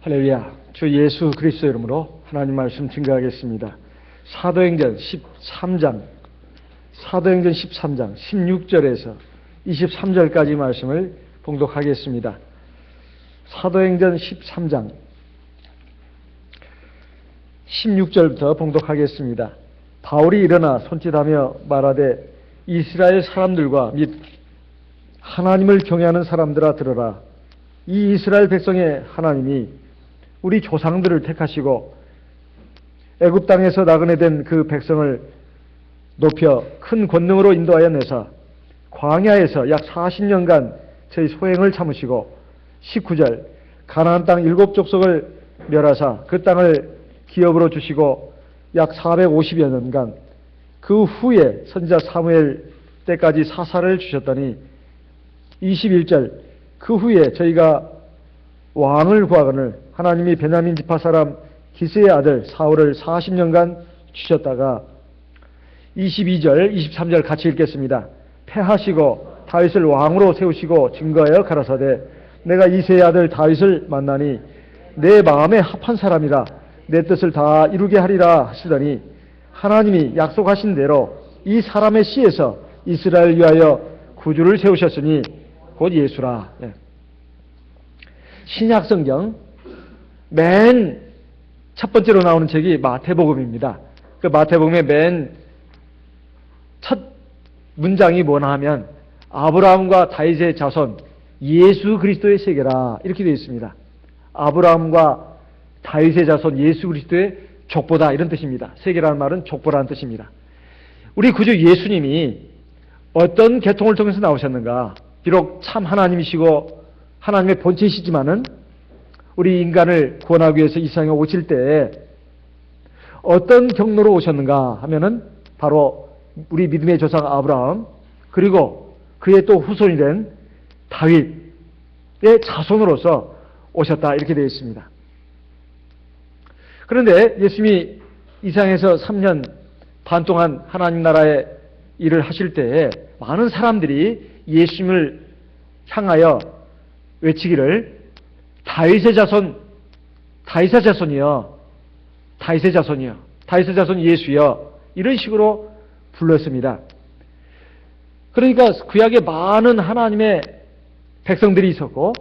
할렐루야. 주 예수 그리스도 이름으로 하나님 말씀 증거하겠습니다. 사도행전 13장 16절에서 23절까지 말씀을 봉독하겠습니다. 사도행전 13장 16절부터 봉독하겠습니다. 바울이 일어나 손짓하며 말하되 이스라엘 사람들과 및 하나님을 경외하는 사람들아 들으라. 이 이스라엘 백성의 하나님이 우리 조상들을 택하시고 애굽 땅에서 나그네된 그 백성을 높여 큰 권능으로 인도하여 내사 광야에서 약 40년간 저희 소행을 참으시고 19절 가나안 땅 7족속을 멸하사 그 땅을 기업으로 주시고 약 450여 년간 그 후에 선지자 사무엘 때까지 사사를 주셨더니 21절 그 후에 저희가 왕을 구하거늘 하나님이 베냐민 지파 사람 기스의 아들 사울을 40년간 주셨다가 22절 23절 같이 읽겠습니다. 패하시고 다윗을 왕으로 세우시고 증거하여 가라사대 내가 이새의 아들 다윗을 만나니 내 마음에 합한 사람이라 내 뜻을 다 이루게 하리라 하시더니 하나님이 약속하신 대로 이 사람의 씨에서 이스라엘 위하여 구주를 세우셨으니 곧 예수라. 신약성경 맨 첫 번째로 나오는 책이 마태복음입니다. 그 마태복음의 맨 첫 문장이 뭐나 하면 아브라함과 다윗의 자손 예수 그리스도의 세계라 이렇게 되어 있습니다. 아브라함과 다윗의 자손 예수 그리스도의 족보다 이런 뜻입니다. 세계라는 말은 족보라는 뜻입니다. 우리 구주 예수님이 어떤 계통을 통해서 나오셨는가? 비록 참 하나님이시고 하나님의 본체이시지만은 우리 인간을 구원하기 위해서 이 세상에 오실 때 어떤 경로로 오셨는가 하면은 바로 우리 믿음의 조상 아브라함 그리고 그의 또 후손이 된 다윗의 자손으로서 오셨다 이렇게 되어 있습니다. 그런데 예수님이 이 세상에서 3년 반 동안 하나님 나라의 일을 하실 때에 많은 사람들이 예수님을 향하여 외치기를 다윗의 자손이여 다윗의 자손 예수여 이런 식으로 불렀습니다. 그러니까 구약에 많은 하나님의 백성들이 있었고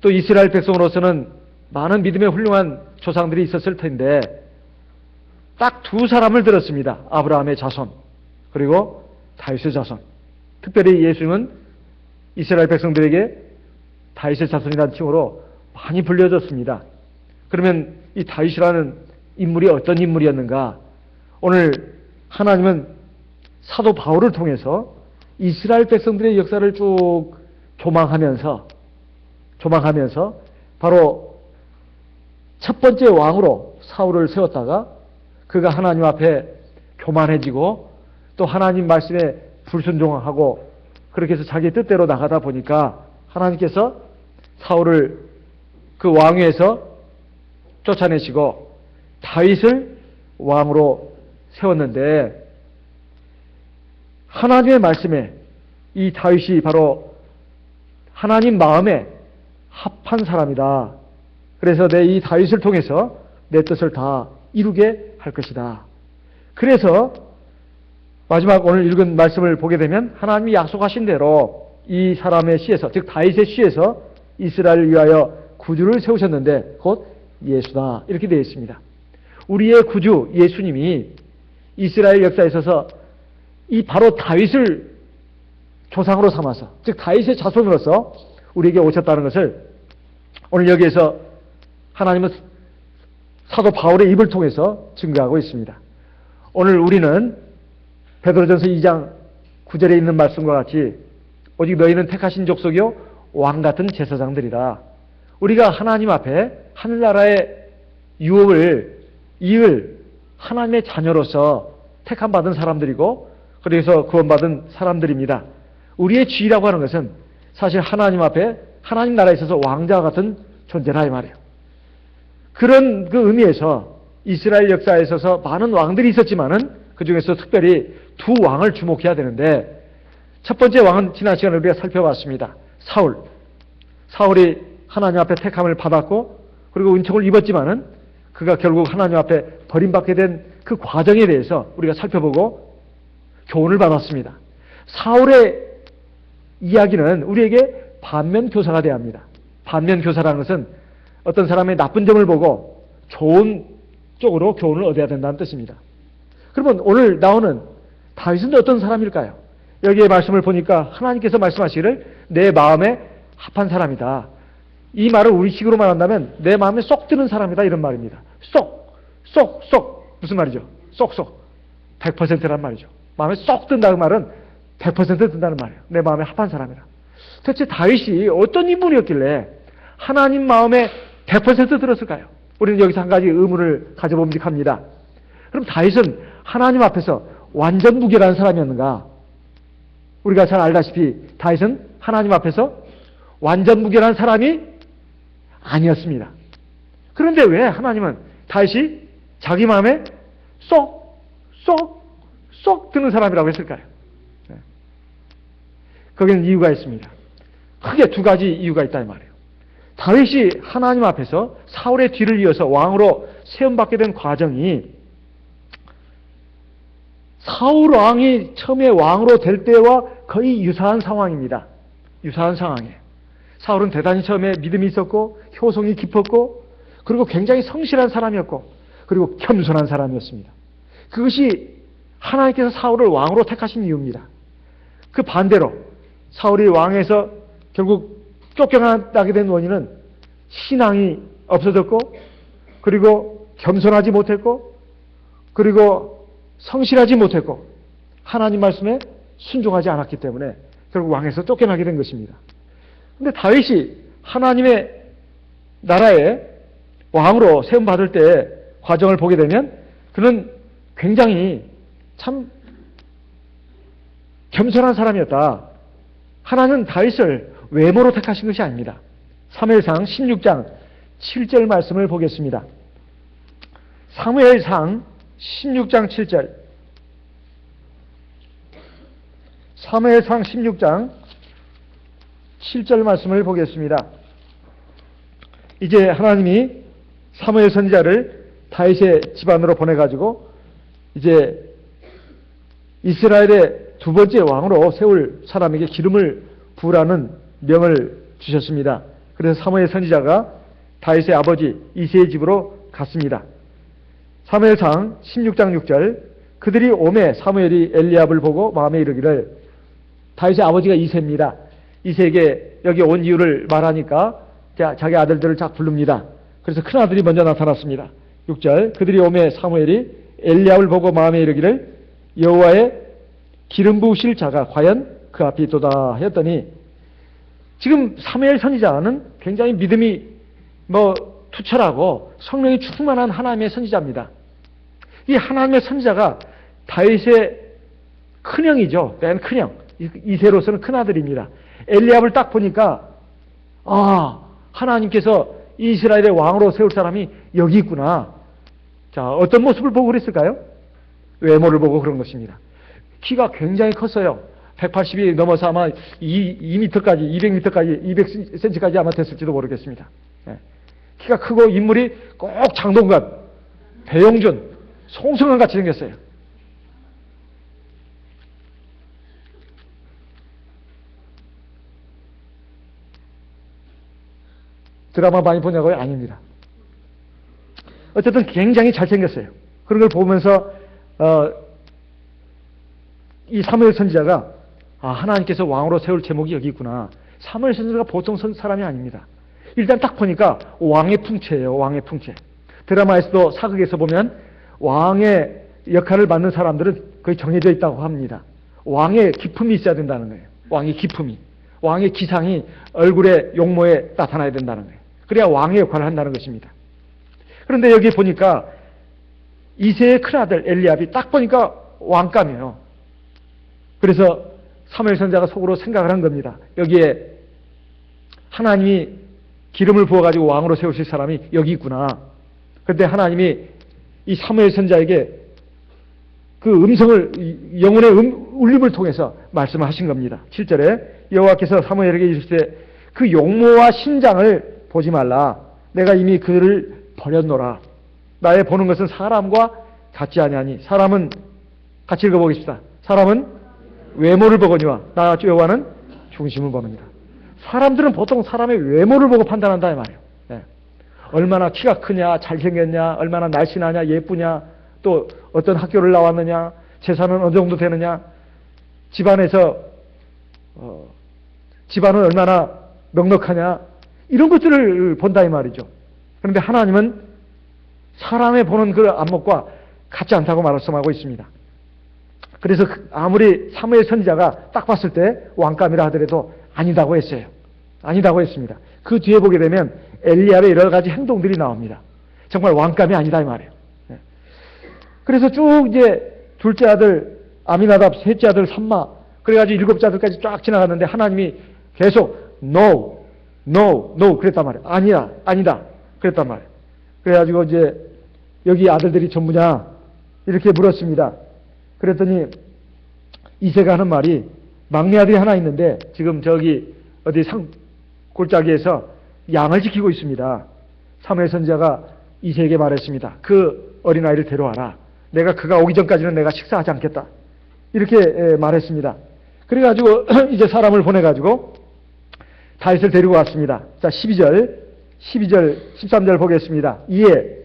또 이스라엘 백성으로서는 많은 믿음의 훌륭한 조상들이 있었을 텐데 딱 두 사람을 들었습니다. 아브라함의 자손 그리고 다윗의 자손. 특별히 예수님은 이스라엘 백성들에게 다윗의 자손이라는 칭호로 많이 불려졌습니다. 그러면 이 다윗이라는 인물이 어떤 인물이었는가? 오늘 하나님은 사도 바울을 통해서 이스라엘 백성들의 역사를 쭉 조망하면서 바로 첫 번째 왕으로 사울을 세웠다가 그가 하나님 앞에 교만해지고 또 하나님 말씀에 불순종하고 그렇게 해서 자기 뜻대로 나가다 보니까 하나님께서 사울을 그 왕위에서 쫓아내시고 다윗을 왕으로 세웠는데 하나님의 말씀에 이 다윗이 바로 하나님 마음에 합한 사람이다. 그래서 내 이 다윗을 통해서 내 뜻을 다 이루게 할 것이다. 그래서 마지막 오늘 읽은 말씀을 보게 되면 하나님이 약속하신 대로 이 사람의 씨에서 즉 다윗의 씨에서 이스라엘을 위하여 구주를 세우셨는데 곧 예수다 이렇게 되어 있습니다. 우리의 구주 예수님이 이스라엘 역사에 있어서 이 바로 다윗을 조상으로 삼아서 즉 다윗의 자손으로서 우리에게 오셨다는 것을 오늘 여기에서 하나님은 사도 바울의 입을 통해서 증거하고 있습니다. 오늘 우리는 베드로전서 2장 9절에 있는 말씀과 같이 오직 너희는 택하신 족속이요 왕같은 제사장들이라. 우리가 하나님 앞에 하늘나라의 유업을 이을 하나님의 자녀로서 택함받은 사람들이고 그래서 구원받은 사람들입니다. 우리의 지위라고 하는 것은 사실 하나님 앞에 하나님 나라에 있어서 왕자와 같은 존재라 이 말이에요. 그런 그 의미에서 이스라엘 역사에 있어서 많은 왕들이 있었지만은 그 중에서 특별히 두 왕을 주목해야 되는데 첫 번째 왕은 지난 시간에 우리가 살펴봤습니다. 사울이 하나님 앞에 택함을 받았고 그리고 은총을 입었지만은 그가 결국 하나님 앞에 버림받게 된 그 과정에 대해서 우리가 살펴보고 교훈을 받았습니다. 사울의 이야기는 우리에게 반면교사가 되어야 합니다. 반면교사라는 것은 어떤 사람의 나쁜 점을 보고 좋은 쪽으로 교훈을 얻어야 된다는 뜻입니다. 그러면 오늘 나오는 다윗은 어떤 사람일까요? 여기에 말씀을 보니까 하나님께서 말씀하시기를 내 마음에 합한 사람이다. 이 말을 우리식으로 말한다면 내 마음에 쏙 드는 사람이다 이런 말입니다. 쏙 무슨 말이죠? 쏙 100%란 말이죠. 마음에 쏙 든다는 말은 100% 든다는 말이에요. 내 마음에 합한 사람이다. 대체 다윗이 어떤 인물이었길래 하나님 마음에 100% 들었을까요? 우리는 여기서 한 가지 의문을 가져봄직합니다. 그럼 다윗은 하나님 앞에서 완전 무결한 사람이었는가? 우리가 잘 알다시피 다윗은 하나님 앞에서 완전 무결한 사람이 아니었습니다. 그런데 왜 하나님은 다윗이 자기 마음에 쏙 드는 사람이라고 했을까요? 네. 거기는 이유가 있습니다. 크게 두 가지 이유가 있다 이 말이에요. 다윗이 하나님 앞에서 사울의 뒤를 이어서 왕으로 세움받게 된 과정이 사울 왕이 처음에 왕으로 될 때와 거의 유사한 상황입니다. 유사한 상황이에요. 사울은 대단히 처음에 믿음이 있었고 효성이 깊었고 그리고 굉장히 성실한 사람이었고 그리고 겸손한 사람이었습니다. 그것이 하나님께서 사울을 왕으로 택하신 이유입니다. 그 반대로 사울이 왕에서 결국 쫓겨나게 된 원인은 신앙이 없어졌고 그리고 겸손하지 못했고 그리고 성실하지 못했고 하나님 말씀에 순종하지 않았기 때문에 결국 왕에서 쫓겨나게 된 것입니다. 그런데 다윗이 하나님의 나라에 왕으로 세움받을 때 과정을 보게 되면 그는 굉장히 참 겸손한 사람이었다. 하나님은 다윗을 외모로 택하신 것이 아닙니다. 사무엘상 16장 7절 말씀을 보겠습니다. 사무엘상 16장 7절 사무엘상 16장 7절 말씀을 보겠습니다. 이제 하나님이 사무엘 선지자를 다윗의 집안으로 보내가지고 이제 이스라엘의 두 번째 왕으로 세울 사람에게 기름을 부으라는 명을 주셨습니다. 그래서 사무엘 선지자가 다윗의 아버지 이새의 집으로 갔습니다. 사무엘상 16장 6절 그들이 오매 사무엘이 엘리압을 보고 마음에 이르기를 다윗의 아버지가 이새입니다. 이새에게 여기 온 이유를 말하니까 자기 아들들을 쫙 부릅니다. 그래서 큰아들이 먼저 나타났습니다. 6절 그들이 오매 사무엘이 엘리압을 보고 마음에 이르기를 여호와의 기름 부으실 자가 과연 그 앞에 있도다 했더니 지금 사무엘 선지자는 굉장히 믿음이 투철하고 성령이 충만한 하나님의 선지자입니다. 이 하나님의 선지자가 다윗의 큰형이죠. 맨 큰형. 이새로서는 큰아들입니다. 엘리압을 딱 보니까 하나님께서 이스라엘의 왕으로 세울 사람이 여기 있구나. 자, 어떤 모습을 보고 그랬을까요? 외모를 보고 그런 것입니다. 키가 굉장히 컸어요. 180이 넘어서 아마 2m까지, 200m까지, 200cm까지 아마 됐을지도 모르겠습니다. 네. 키가 크고 인물이 꼭 장동건, 배용준, 송승헌 같이 생겼어요. 드라마 많이 보냐고요? 아닙니다. 어쨌든 굉장히 잘생겼어요. 그런 걸 보면서 이 사무엘 선지자가 하나님께서 왕으로 세울 제목이 여기 있구나. 사무엘 선지자가 보통 사람이 아닙니다. 일단 딱 보니까 왕의 풍채예요. 왕의 풍채. 드라마에서도 사극에서 보면 왕의 역할을 맡는 사람들은 거의 정해져 있다고 합니다. 왕의 기품이 있어야 된다는 거예요. 왕의 기품이. 왕의 기상이 얼굴에 용모에 나타나야 된다는 거예요. 그래야 왕의 역할을 한다는 것입니다. 그런데 여기 보니까 이새의 큰아들 엘리압이 딱 보니까 왕감이에요. 그래서 사무엘 선지자가 속으로 생각을 한 겁니다. 여기에 하나님이 기름을 부어가지고 왕으로 세우실 사람이 여기 있구나. 그런데 하나님이 이 사무엘 선지자에게 그 음성을 영혼의 울림을 통해서 말씀을 하신 겁니다. 7절에 여호와께서 사무엘에게 이르시되 그 용모와 신장을 보지 말라. 내가 이미 그를 버렸노라. 나의 보는 것은 사람과 같지 아니하니. 사람은 같이 읽어보겠습니다. 사람은 외모를 보거니와 나 여호와는 중심을 보느니라. 사람들은 보통 사람의 외모를 보고 판단한다 이 말이에요. 예. 얼마나 키가 크냐, 잘생겼냐, 얼마나 날씬하냐, 예쁘냐, 또 어떤 학교를 나왔느냐, 재산은 어느 정도 되느냐, 집안은 얼마나 넉넉하냐, 이런 것들을 본다 이 말이죠. 그런데 하나님은 사람의 보는 그 안목과 같지 않다고 말씀하고 있습니다. 그래서 아무리 사무엘 선지자가 딱 봤을 때 왕감이라 하더라도 아니다고 했어요. 아니다고 했습니다. 그 뒤에 보게 되면 엘리야의 여러 가지 행동들이 나옵니다. 정말 왕감이 아니다 이 말이에요. 그래서 쭉 이제 둘째 아들 아미나답, 셋째 아들 삼마, 그래가지고 일곱째 아들까지 쫙 지나갔는데 하나님이 계속 no, no, no 그랬단 말이에요. 아니야, 아니다 그랬단 말이에요. 그래가지고 이제 여기 아들들이 전부냐 이렇게 물었습니다. 그랬더니 이새가 하는 말이 막내 아들이 하나 있는데 지금 저기 어디 골짜기에서 양을 지키고 있습니다. 사무엘 선지자가 이새에게 말했습니다. 그 어린아이를 데려와라. 그가 오기 전까지는 내가 식사하지 않겠다. 이렇게 말했습니다. 그래가지고 이제 사람을 보내가지고 다윗을 데리고 왔습니다. 자, 12절, 13절 보겠습니다. 이에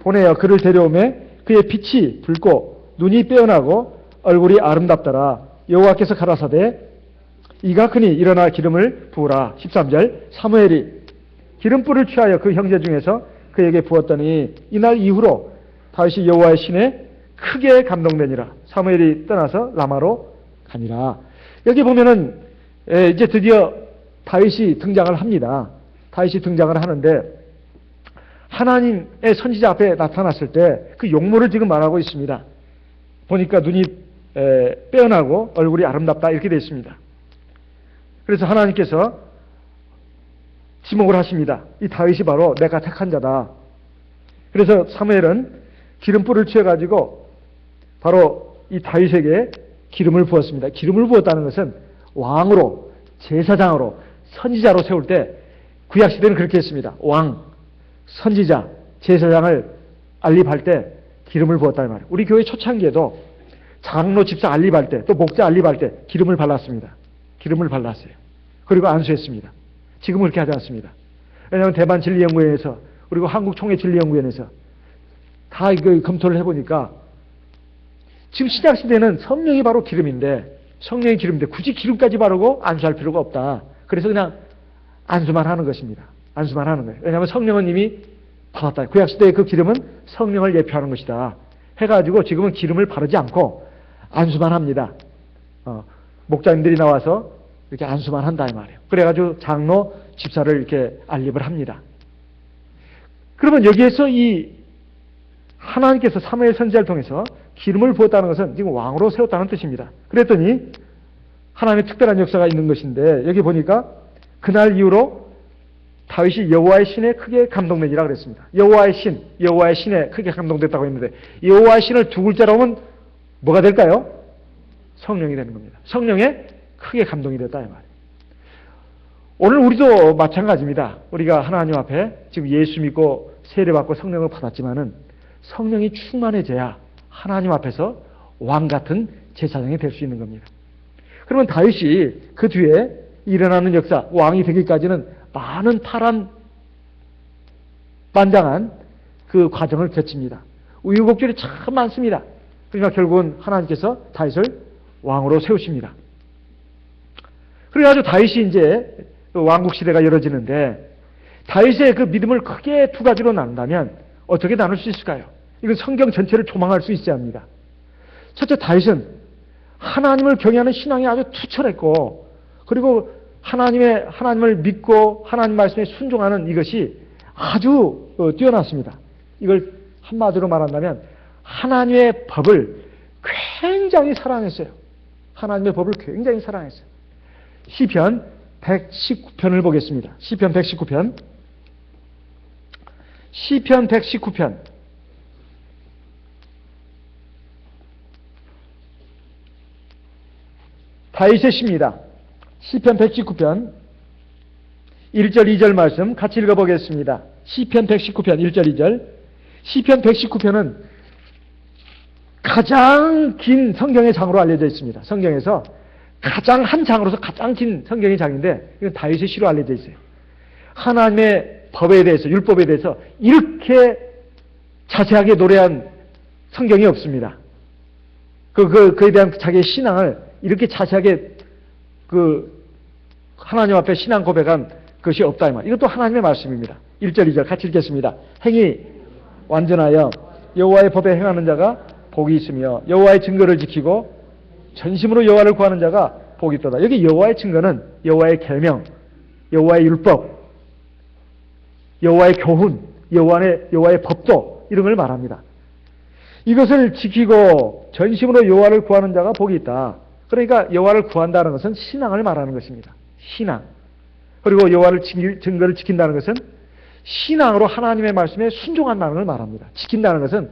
보내어 그를 데려오매 그의 빛이 붉고 눈이 빼어나고 얼굴이 아름답더라. 여호와께서 가라사대 이가 크니 일어나 기름을 부으라. 13절 사무엘이 기름불을 취하여 그 형제 중에서 그에게 부었더니 이날 이후로 다윗이 여호와의 신에 크게 감동되니라. 사무엘이 떠나서 라마로 가니라. 여기 보면은 이제 드디어 다윗이 등장을 합니다. 다윗이 등장을 하는데 하나님의 선지자 앞에 나타났을 때 그 용모를 지금 말하고 있습니다. 보니까 눈이 빼어나고 얼굴이 아름답다 이렇게 되어 있습니다. 그래서 하나님께서 지목을 하십니다. 이 다윗이 바로 내가 택한 자다. 그래서 사무엘은 기름불을 취해가지고 바로 이 다윗에게 기름을 부었습니다. 기름을 부었다는 것은 왕으로, 제사장으로, 선지자로 세울 때 구약시대는 그렇게 했습니다. 왕, 선지자, 제사장을 알립할 때 기름을 부었다는 말이에요. 우리 교회 초창기에도 장로, 집사 알립할 때, 또 목자 알립할 때 기름을 발랐습니다. 기름을 발랐어요. 그리고 안수했습니다. 지금은 그렇게 하지 않습니다. 왜냐하면 대만 진리연구원에서 그리고 한국 총회 진리연구원에서 다 이거 검토를 해보니까 지금 시작시대는 성령이 바로 기름인데 굳이 기름까지 바르고 안수할 필요가 없다. 그래서 그냥 안수만 하는 것입니다. 안수만 하는 거예요. 왜냐하면 성령은 이미 받았다. 구약시대의 그 기름은 성령을 예표하는 것이다. 해가지고 지금은 기름을 바르지 않고 안수만 합니다. 목자님들이 나와서 이렇게 안수만 한다 이 말이에요. 그래가지고 장로, 집사를 이렇게 안립을 합니다. 그러면 여기에서 이 하나님께서 사무엘 선지자를 통해서 기름을 부었다는 것은 지금 왕으로 세웠다는 뜻입니다. 그랬더니 하나님의 특별한 역사가 있는 것인데 여기 보니까 그날 이후로 다윗이 여호와의 신에 크게 감동되니라 그랬습니다. 여호와의 신에 크게 감동됐다고 했는데 여호와의 신을 두 글자로 하면 뭐가 될까요? 성령이 되는 겁니다. 성령에 크게 감동이 됐다 이 말이에요. 오늘 우리도 마찬가지입니다. 우리가 하나님 앞에 지금 예수 믿고 세례받고 성령을 받았지만은 성령이 충만해져야 하나님 앞에서 왕 같은 제사장이 될 수 있는 겁니다. 그러면 다윗이 그 뒤에 일어나는 역사, 왕이 되기까지는 많은 파란만장한 그 과정을 거칩니다. 우유곡절이 참 많습니다. 그러니까 결국은 하나님께서 다윗을 왕으로 세우십니다. 그래가지고 다윗이 이제 왕국 시대가 열어지는데 다윗의 그 믿음을 크게 두 가지로 나눈다면 어떻게 나눌 수 있을까요? 이건 성경 전체를 조망할 수 있어야 합니다. 첫째, 다윗은 하나님을 경외하는 신앙이 아주 투철했고 그리고 하나님을 믿고 하나님 말씀에 순종하는 이것이 아주 뛰어났습니다. 이걸 한마디로 말한다면 하나님의 법을 굉장히 사랑했어요. 하나님의 법을 굉장히 사랑했어요. 시편 119편을 보겠습니다. 시편 119편. 시편 119편. 다윗의 시입니다. 시편 119편 1절 2절 말씀 같이 읽어보겠습니다. 시편 119편 1절 2절. 시편 119편은 가장 긴 성경의 장으로 알려져 있습니다. 성경에서 가장 한 장으로서 가장 긴 성경의 장인데 이건 다윗의 시로 알려져 있어요. 하나님의 법에 대해서, 율법에 대해서 이렇게 자세하게 노래한 성경이 없습니다. 그에 대한 자기의 신앙을 이렇게 자세하게 하나님 앞에 신앙 고백한 것이 없다 이 말. 이것도 하나님의 말씀입니다. 1절 2절 같이 읽겠습니다. 행이 완전하여 여호와의 법에 행하는 자가 복이 있으며 여호와의 증거를 지키고 전심으로 여호와를 구하는 자가 복이 있도다. 여기 여호와의 증거는 여호와의 계명, 여호와의 율법, 여호와의 교훈, 여호와의 법도 이런 걸 말합니다. 이것을 지키고 전심으로 여호와를 구하는 자가 복이 있다. 그러니까 여호와를 구한다는 것은 신앙을 말하는 것입니다. 신앙. 그리고 여호와를 증거를 지킨다는 것은 신앙으로 하나님의 말씀에 순종한다는 걸 말합니다. 지킨다는 것은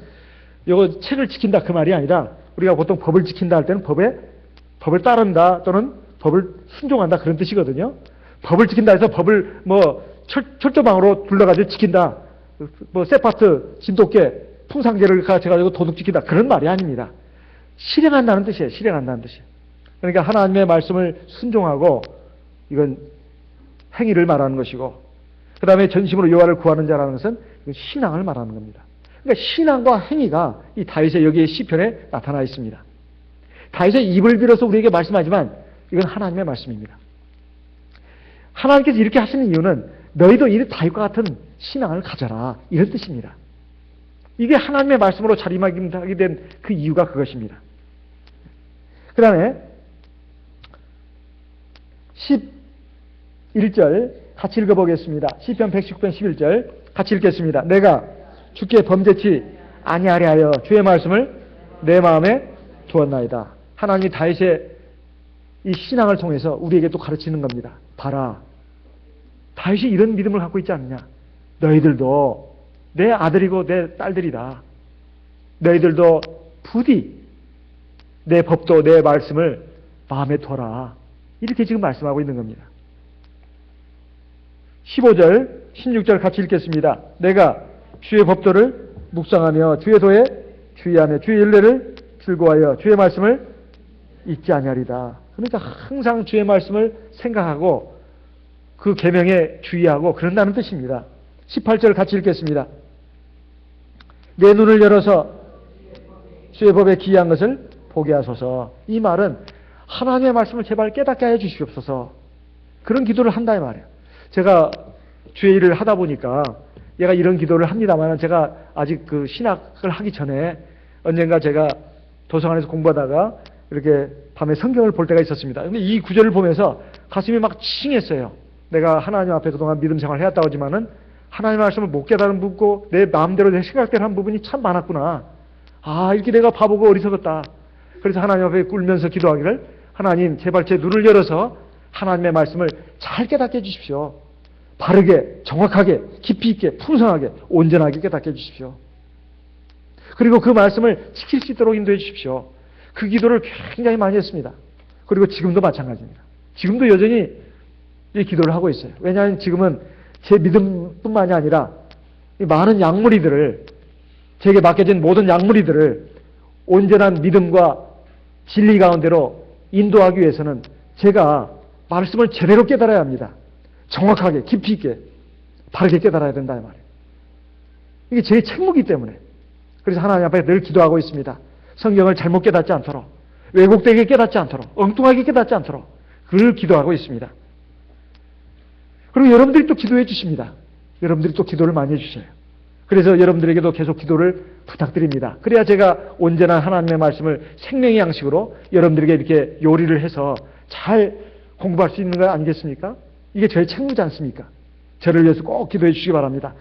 이거 책을 지킨다 그 말이 아니라 우리가 보통 법을 지킨다 할 때는 법을 따른다 또는 법을 순종한다 그런 뜻이거든요. 법을 지킨다 해서 법을 철조망으로 둘러가지고 지킨다. 세파트, 진돗개, 풍상제를 가져가지고 도둑 지킨다. 그런 말이 아닙니다. 실행한다는 뜻이에요. 실행한다는 뜻이에요. 그러니까 하나님의 말씀을 순종하고 이건 행위를 말하는 것이고 그 다음에 전심으로 여호와를 구하는 자라는 것은 신앙을 말하는 겁니다. 그러니까 신앙과 행위가 이 다윗의 여기에 시편에 나타나 있습니다. 다윗의 입을 빌어서 우리에게 말씀하지만 이건 하나님의 말씀입니다. 하나님께서 이렇게 하시는 이유는 너희도 이 다윗과 같은 신앙을 가져라 이런 뜻입니다. 이게 하나님의 말씀으로 자리매김하게 된 그 이유가 그것입니다. 그 다음에 11절 같이 읽어보겠습니다. 시편 119편 11절 같이 읽겠습니다. 내가 주께 범죄치 아니하려 하여 주의 말씀을 내 마음에 두었나이다. 하나님이 다윗의 이 신앙을 통해서 우리에게 또 가르치는 겁니다. 봐라. 다윗이 이런 믿음을 갖고 있지 않느냐. 너희들도 내 아들이고 내 딸들이다. 너희들도 부디 내 법도 내 말씀을 마음에 둬라. 이렇게 지금 말씀하고 있는 겁니다. 15절, 16절 같이 읽겠습니다. 내가 주의 법도를 묵상하며 주의 도에 주의하며 주의 율례를 즐거워하여 주의 말씀을 잊지 아니하리다. 그러니까 항상 주의 말씀을 생각하고 그 계명에 주의하고 그런다는 뜻입니다. 18절 같이 읽겠습니다. 내 눈을 열어서 주의 법에 기이한 것을 보게 하소서. 이 말은 하나님의 말씀을 제발 깨닫게 해 주시옵소서. 그런 기도를 한다 이 말이에요. 제가 주의 일을 하다 보니까 얘가 이런 기도를 합니다만 제가 아직 그 신학을 하기 전에 언젠가 제가 도서관에서 공부하다가 이렇게 밤에 성경을 볼 때가 있었습니다. 근데 이 구절을 보면서 가슴이 막 칭했어요. 내가 하나님 앞에 그동안 믿음 생활을 해왔다고 하지만은 하나님의 말씀을 못 깨달은 부분고 내 마음대로 내 생각대로 한 부분이 참 많았구나. 아, 이렇게 내가 바보고 어리석었다. 그래서 하나님 앞에 꿇면서 기도하기를 하나님 제발 제 눈을 열어서 하나님의 말씀을 잘 깨닫게 해주십시오. 바르게, 정확하게, 깊이 있게, 풍성하게, 온전하게 깨닫게 해주십시오. 그리고 그 말씀을 지킬 수 있도록 인도해 주십시오. 그 기도를 굉장히 많이 했습니다. 그리고 지금도 마찬가지입니다. 지금도 여전히 이 기도를 하고 있어요. 왜냐하면 지금은 제 믿음뿐만이 아니라 이 많은 약물이들을 제게 맡겨진 모든 약물이들을 온전한 믿음과 진리 가운데로 인도하기 위해서는 제가 말씀을 제대로 깨달아야 합니다. 정확하게, 깊이 있게, 바르게 깨달아야 된다 이 말이에요. 이게 제 책무이기 때문에. 그래서 하나님 앞에 늘 기도하고 있습니다. 성경을 잘못 깨닫지 않도록, 왜곡되게 깨닫지 않도록, 엉뚱하게 깨닫지 않도록 늘 기도하고 있습니다. 그리고 여러분들이 또 기도해 주십니다. 여러분들이 또 기도를 많이 해주셔요. 그래서 여러분들에게도 계속 기도를 부탁드립니다. 그래야 제가 온전한 하나님의 말씀을 생명의 양식으로 여러분들에게 이렇게 요리를 해서 잘 공부할 수 있는 거 아니겠습니까? 이게 저의 책무지 않습니까? 저를 위해서 꼭 기도해 주시기 바랍니다.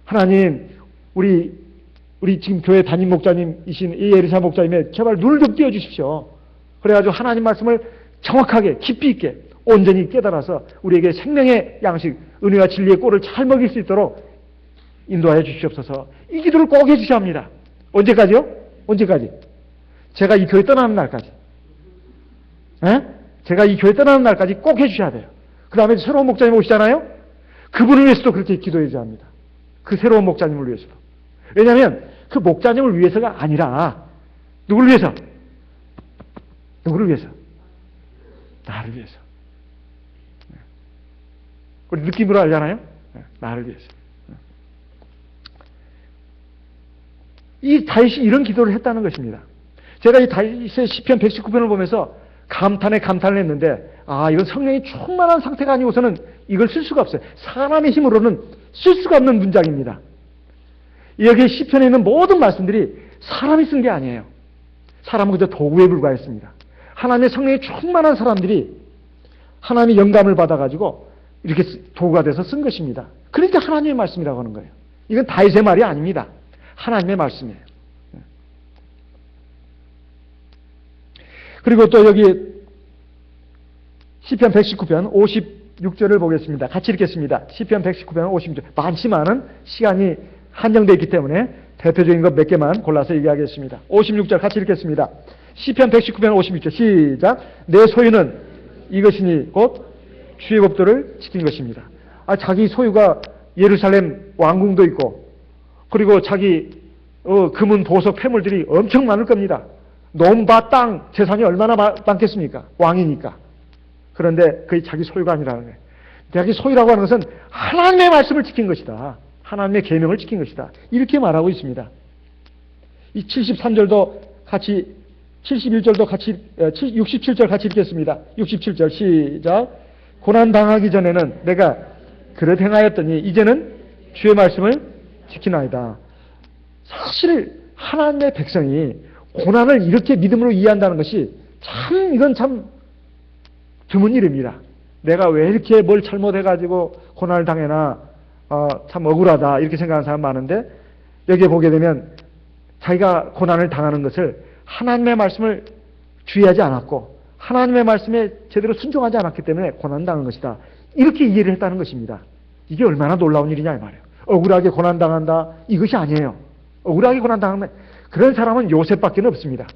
하나님, 우리 지금 교회 담임 목자님이신 이 에리사 목자님의 제발 눈을 좀 띄워주십시오. 그래가지고 하나님 말씀을 정확하게 깊이 있게 온전히 깨달아서 우리에게 생명의 양식, 은혜와 진리의 꼴을 잘 먹일 수 있도록 인도하여 주시옵소서. 이 기도를 꼭 해주셔야 합니다. 언제까지요? 언제까지? 제가 이 교회 떠나는 날까지. 에? 제가 이 교회 떠나는 날까지 꼭 해주셔야 돼요. 그 다음에 새로운 목자님 오시잖아요? 그분을 위해서도 그렇게 기도해줘야 합니다. 그 새로운 목자님을 위해서도. 왜냐하면 그 목자님을 위해서가 아니라 누구를 위해서? 누구를 위해서? 나를 위해서. 우리 느낌으로 알잖아요? 나를 위해서. 이 다윗이 이런 기도를 했다는 것입니다. 제가 이 다윗의 시편 119편을 보면서 감탄에 감탄을 했는데, 이건 성령이 충만한 상태가 아니고서는 이걸 쓸 수가 없어요. 사람의 힘으로는 쓸 수가 없는 문장입니다. 여기 시편에 있는 모든 말씀들이 사람이 쓴 게 아니에요. 사람은 그저 도구에 불과했습니다. 하나님의 성령이 충만한 사람들이 하나님의 영감을 받아가지고 이렇게 도구가 돼서 쓴 것입니다. 그러니까 하나님의 말씀이라고 하는 거예요. 이건 다윗의 말이 아닙니다. 하나님의 말씀이에요. 그리고 또 여기 시편 119편 56절을 보겠습니다. 같이 읽겠습니다. 시편 119편 56절. 많지만은 시간이 한정되어 있기 때문에 대표적인 것 몇 개만 골라서 얘기하겠습니다. 56절 같이 읽겠습니다. 시편 119편 56절 시작. 내 소유는 이것이니 곧 주의 법도를 지킨 것입니다. 자기 소유가 예루살렘 왕궁도 있고, 그리고 자기 금은 보석 폐물들이 엄청 많을 겁니다. 논밭 땅 재산이 얼마나 많겠습니까? 왕이니까. 그런데 그게 자기 소유가 아니라는 거예요. 자기 소유라고 하는 것은 하나님의 말씀을 지킨 것이다. 하나님의 계명을 지킨 것이다. 이렇게 말하고 있습니다. 이 73절도 같이, 71절도 같이, 67절 같이 읽겠습니다. 67절 시작. 고난당하기 전에는 내가 그릇 행하였더니 이제는 주의 말씀을 지키나이다. 사실 하나님의 백성이 고난을 이렇게 믿음으로 이해한다는 것이 이건 참 드문 일입니다. 내가 왜 이렇게 뭘 잘못해가지고 고난을 당해나, 참 억울하다 이렇게 생각하는 사람 많은데, 여기에 보게 되면 자기가 고난을 당하는 것을 하나님의 말씀을 주의하지 않았고 하나님의 말씀에 제대로 순종하지 않았기 때문에 고난당한 것이다. 이렇게 이해를 했다는 것입니다. 이게 얼마나 놀라운 일이냐 이 말이에요. 억울하게 고난당한다 이것이 아니에요. 억울하게 고난당하면 그런 사람은 요셉밖에 없습니다.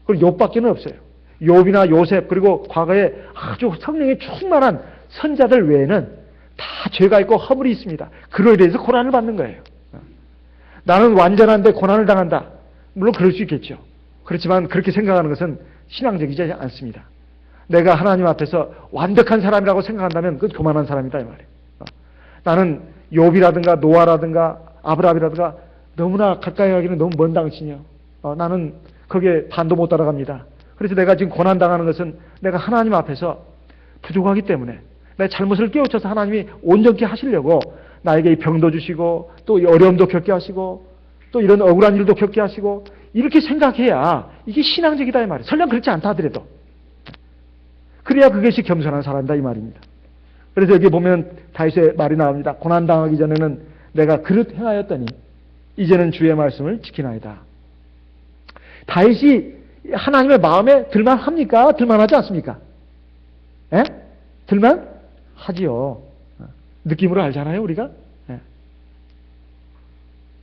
그리고 욥밖에 없어요. 욥이나 요셉, 그리고 과거에 아주 성령이 충만한 선자들 외에는 다 죄가 있고 허물이 있습니다. 그로 인해서 고난을 받는 거예요. 나는 완전한데 고난을 당한다. 물론 그럴 수 있겠죠. 그렇지만 그렇게 생각하는 것은 신앙적이지 않습니다. 내가 하나님 앞에서 완벽한 사람이라고 생각한다면 그건 교만한 사람이다 이 말이에요. 나는 욥이라든가 노아라든가 아브라함이라든가 너무나 가까이 가기는 너무 먼 당신이요. 나는 거기에 반도 못 따라갑니다. 그래서 내가 지금 고난당하는 것은 내가 하나님 앞에서 부족하기 때문에 내 잘못을 깨우쳐서 하나님이 온전케 하시려고 나에게 이 병도 주시고 또 이 어려움도 겪게 하시고 또 이런 억울한 일도 겪게 하시고 이렇게 생각해야 이게 신앙적이다 이 말이에요. 설령 그렇지 않다 하더라도. 그래야 그것이 겸손한 사람이다 이 말입니다. 그래서 여기 보면 다윗의 말이 나옵니다. 고난당하기 전에는 내가 그릇 행하였더니 이제는 주의 말씀을 지키나이다. 다윗이 하나님의 마음에 들만합니까? 들만하지 않습니까? 예? 들만하지요. 느낌으로 알잖아요 우리가. 예.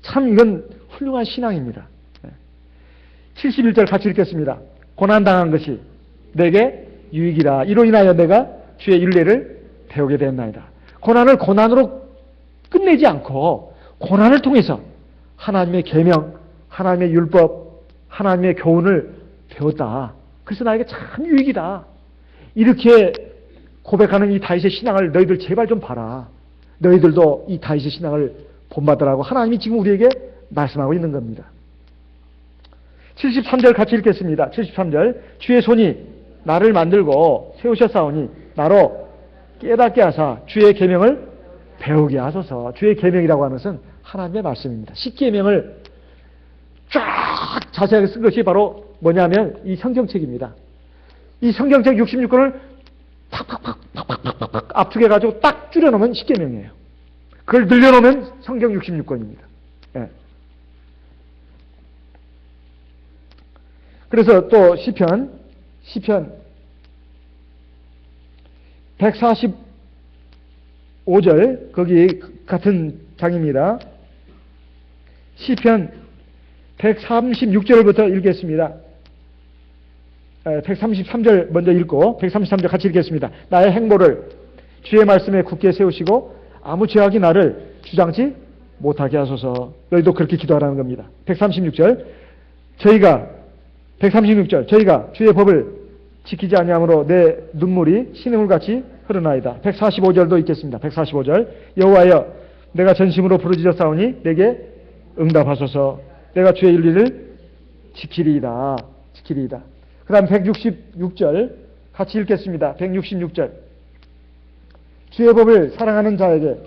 참 이건 훌륭한 신앙입니다. 71절 같이 읽겠습니다. 고난당한 것이 내게 유익이라. 이로 인하여 내가 주의 율례를 배우게 되었나이다. 고난을 고난으로 끝내지 않고 고난을 통해서 하나님의 계명, 하나님의 율법, 하나님의 교훈을 배웠다. 그래서 나에게 참 유익이다. 이렇게 고백하는 이 다윗의 신앙을 너희들 제발 좀 봐라. 너희들도 이 다윗의 신앙을 본받으라고 하나님이 지금 우리에게 말씀하고 있는 겁니다. 73절 같이 읽겠습니다. 73절 주의 손이 나를 만들고 세우셨사오니 나로 깨닫게 하사 주의 계명을 배우게 하소서. 주의 계명이라고 하는 것은 하나님의 말씀입니다. 십계명을 쫙 자세하게 쓴 것이 바로 뭐냐면 이 성경책입니다. 이 성경책 66권을 팍팍팍 압축해가지고 딱 줄여놓으면 십계명이에요. 그걸 늘려놓으면 성경 66권입니다. 예. 그래서 또 시편 145절 거기 같은 장입니다. 시편 136절부터 읽겠습니다. 133절 먼저 읽고 133절 같이 읽겠습니다. 나의 행보를 주의 말씀에 굳게 세우시고 아무 죄악이 나를 주장치 못하게 하소서. 너희도 그렇게 기도하라는 겁니다. 136절 저희가 주의 법을 지키지 아니함으로 내 눈물이 시냇물같이 흐르나이다. 145절도 있겠습니다. 145절 여호와여 내가 전심으로 부르짖어 싸우니 내게 응답하소서. 내가 주의 윤리를 지키리이다. 그 다음 166절 같이 읽겠습니다. 166절 주의 법을 사랑하는 자에게는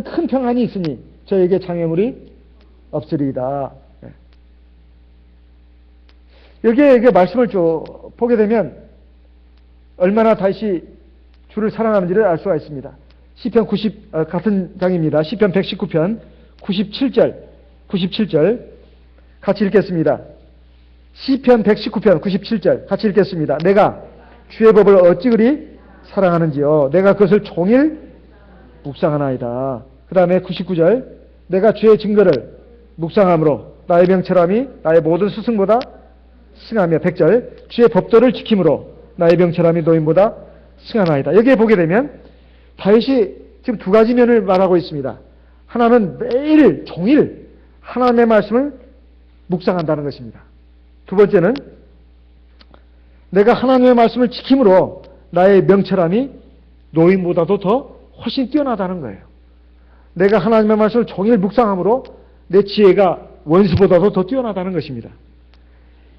큰 평안이 있으니 저에게 장애물이 없으리이다. 여기에 말씀을 쭉 보게 되면 얼마나 다시 주를 사랑하는지를 알 수가 있습니다. 시편 같은 장입니다. 시편 119편 97절 같이 읽겠습니다. 시편 119편 97절 같이 읽겠습니다. 내가 주의 법을 어찌 그리 사랑하는지요. 내가 그것을 종일 묵상하나이다. 그 다음에 99절 내가 주의 증거를 묵상함으로 나의 명철함이 나의 모든 스승보다 승하며 100절 주의 법도를 지킴으로 나의 명철함이 노인보다 승하나이다. 여기에 보게 되면 다윗이 지금 두 가지 면을 말하고 있습니다. 하나는 매일 종일 하나님의 말씀을 묵상한다는 것입니다. 두 번째는 내가 하나님의 말씀을 지킴으로 나의 명철함이 노인보다도 더 훨씬 뛰어나다는 거예요. 내가 하나님의 말씀을 종일 묵상함으로 내 지혜가 원수보다도 더 뛰어나다는 것입니다.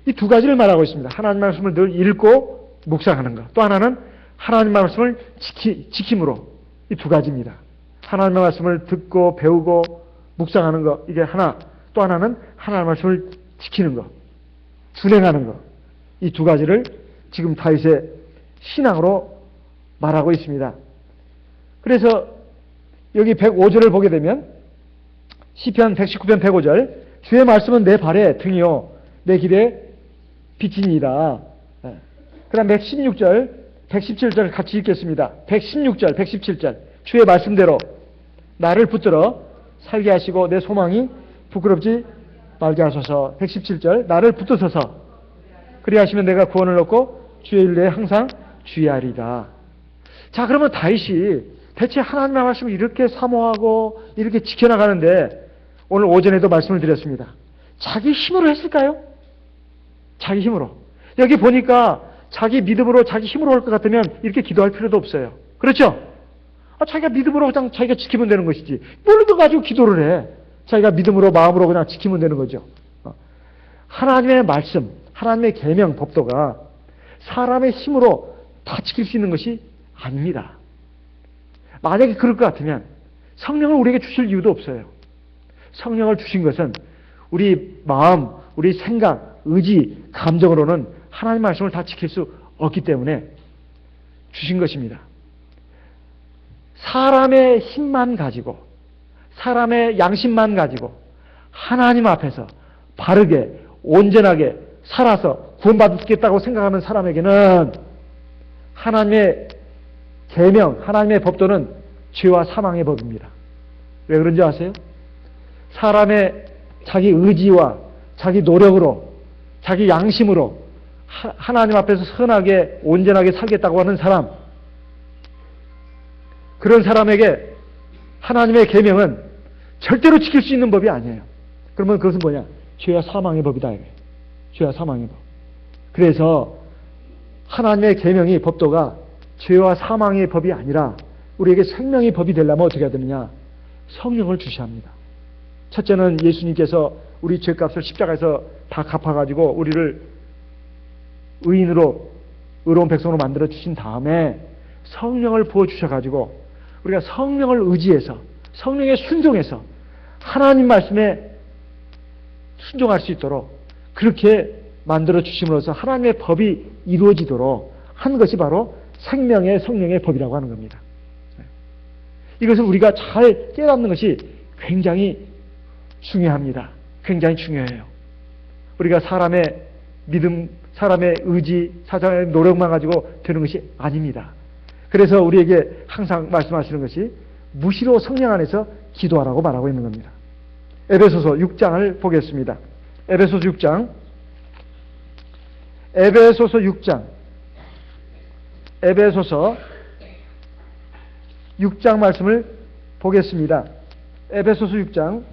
이 두 가지를 말하고 있습니다. 하나님의 말씀을 늘 읽고 묵상하는 것. 또 하나는 하나님의 말씀을 지킴으로. 이 두 가지입니다. 하나님의 말씀을 듣고 배우고 묵상하는 것. 이게 하나. 또 하나는 하나님의 말씀을 지키는 것. 준행하는 것. 이 두 가지를 지금 다윗의 신앙으로 말하고 있습니다. 그래서 여기 105절을 보게 되면 시편 119편 105절 주의 말씀은 내 발에 등이요 내 길에 빛이니이다. 그 다음 116절 117절 같이 읽겠습니다. 116절 117절 주의 말씀대로 나를 붙들어 살게 하시고 내 소망이 부끄럽지 말게 하소서. 117절 나를 붙드소서 그리하시면 내가 구원을 얻고 주의 윤례에 항상 주의하리다. 자, 그러면 다윗이 대체 하나님의 말씀을 이렇게 사모하고 이렇게 지켜나가는데 오늘 오전에도 말씀을 드렸습니다. 자기 힘으로 했을까요? 자기 힘으로. 여기 보니까 자기 믿음으로 자기 힘으로 할 것 같으면 이렇게 기도할 필요도 없어요. 그렇죠? 자기가 믿음으로 그냥 자기가 지키면 되는 것이지. 뭘 또 가지고 기도를 해. 자기가 믿음으로 마음으로 그냥 지키면 되는 거죠. 하나님의 말씀, 하나님의 계명, 법도가 사람의 힘으로 다 지킬 수 있는 것이 아닙니다. 만약에 그럴 것 같으면 성령을 우리에게 주실 이유도 없어요. 성령을 주신 것은 우리 마음, 우리 생각, 의지, 감정으로는 하나님 말씀을 다 지킬 수 없기 때문에 주신 것입니다. 사람의 힘만 가지고 사람의 양심만 가지고 하나님 앞에서 바르게 온전하게 살아서 구원받겠다고 생각하는 사람에게는 하나님의 계명, 하나님의 법도는 죄와 사망의 법입니다. 왜 그런지 아세요? 사람의 자기 의지와 자기 노력으로 자기 양심으로 하나님 앞에서 선하게 온전하게 살겠다고 하는 사람, 그런 사람에게 하나님의 계명은 절대로 지킬 수 있는 법이 아니에요. 그러면 그것은 뭐냐? 죄와 사망의 법이다. 죄와 사망의 법. 그래서 하나님의 계명이 법도가 죄와 사망의 법이 아니라 우리에게 생명의 법이 되려면 어떻게 해야 되느냐? 성령을 주셔야 합니다. 첫째는 예수님께서 우리 죄값을 십자가에서 다 갚아가지고 우리를 의인으로 의로운 백성으로 만들어 주신 다음에 성령을 부어주셔가지고 우리가 성령을 의지해서 성령에 순종해서 하나님 말씀에 순종할 수 있도록 그렇게 만들어 주심으로써 하나님의 법이 이루어지도록 한 것이 바로 생명의 성령의 법이라고 하는 겁니다. 이것을 우리가 잘 깨닫는 것이 굉장히 중요합니다. 굉장히 중요해요. 우리가 사람의 믿음, 사람의 의지, 사람의 노력만 가지고 되는 것이 아닙니다. 그래서 우리에게 항상 말씀하시는 것이 무시로 성령 안에서 기도하라고 말하고 있는 겁니다. 에베소서 6장을 보겠습니다. 에베소서 6장 에베소서 6장 말씀을 보겠습니다. 에베소서 6장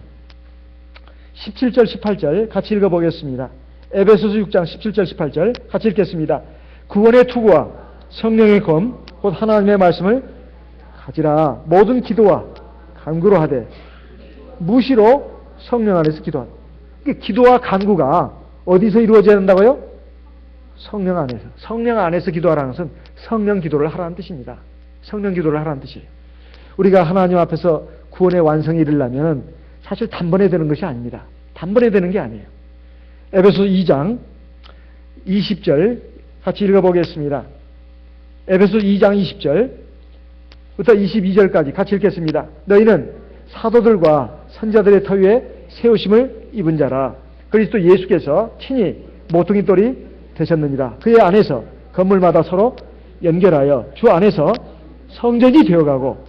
17절 18절 같이 읽어보겠습니다. 에베소서 6장 17절 18절 같이 읽겠습니다. 구원의 투구와 성령의 검 곧 하나님의 말씀을 가지라. 모든 기도와 간구로 하되 무시로 성령 안에서 기도하라. 기도와 간구가 어디서 이루어져야 된다고요? 성령 안에서. 성령 안에서 기도하라는 것은 성령 기도를 하라는 뜻입니다. 성령 기도를 하라는 뜻이에요. 우리가 하나님 앞에서 구원의 완성이 이르려면 사실 단번에 되는 것이 아닙니다. 단번에 되는 게 아니에요. 에베소서 2장 20절 같이 읽어보겠습니다. 에베소서 2장 20절부터 22절까지 같이 읽겠습니다. 너희는 사도들과 선자들의 터 위에 세우심을 입은 자라. 그리스도 예수께서 친히 모퉁이 돌이 되셨느니라. 그의 안에서 건물마다 서로 연결하여 주 안에서 성전이 되어가고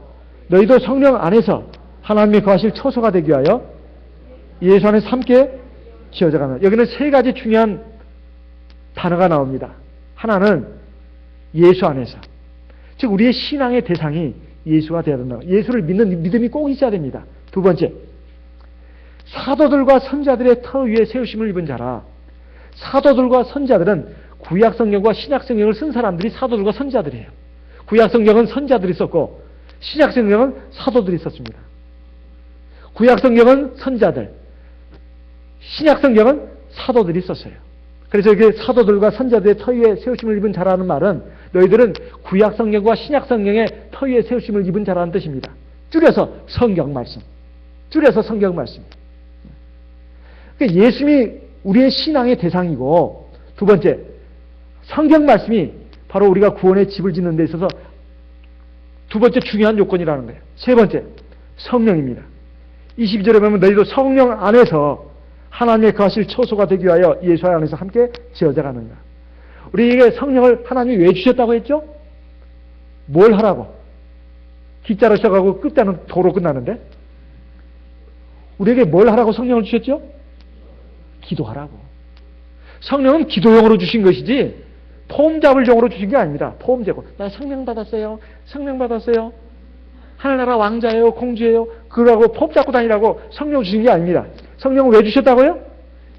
너희도 성령 안에서 하나님의 거하실 처소가 되기 위하여 예수 안에서 함께 지어져가는. 여기는 세 가지 중요한 단어가 나옵니다. 하나는 예수 안에서. 즉 우리의 신앙의 대상이 예수가 되어야 된다. 예수를 믿는 믿음이 꼭 있어야 됩니다. 두 번째, 사도들과 선자들의 터 위에 세우심을 입은 자라. 사도들과 선자들은 구약 성경과 신약 성경을 쓴 사람들이 사도들과 선자들이에요. 구약 성경은 선자들이 썼고 신약 성경은 사도들이 썼습니다. 구약 성경은 선자들, 신약 성경은 사도들이 썼어요. 그래서 이게 사도들과 선자들의 터 위에 세우심을 입은 자라는 말은 너희들은 구약 성경과 신약 성경의 터 위에 세우심을 입은 자라는 뜻입니다. 줄여서 성경 말씀. 줄여서 성경 말씀. 그러니까 예수님이 우리의 신앙의 대상이고, 두 번째, 성경 말씀이 바로 우리가 구원의 집을 짓는 데 있어서 두 번째 중요한 요건이라는 거예요. 세 번째, 성령입니다. 22절에 보면 너희도 성령 안에서 하나님의 거하실 처소가 되기 위하여 예수 안에서 함께 지어져 가는가. 우리에게 성령을 하나님이 왜 주셨다고 했죠? 뭘 하라고? 기자로 시작하고 끝자는 도로 끝나는데? 우리에게 뭘 하라고 성령을 주셨죠? 기도하라고. 성령은 기도용으로 주신 것이지 폼 잡을 용으로 주신 게 아닙니다. 폼 재고 나 성령 받았어요. 성령 받았어요. 하늘나라 왕자예요. 공주예요. 그러고 폼 잡고 다니라고 성령 주신 게 아닙니다. 성령을 왜 주셨다고요?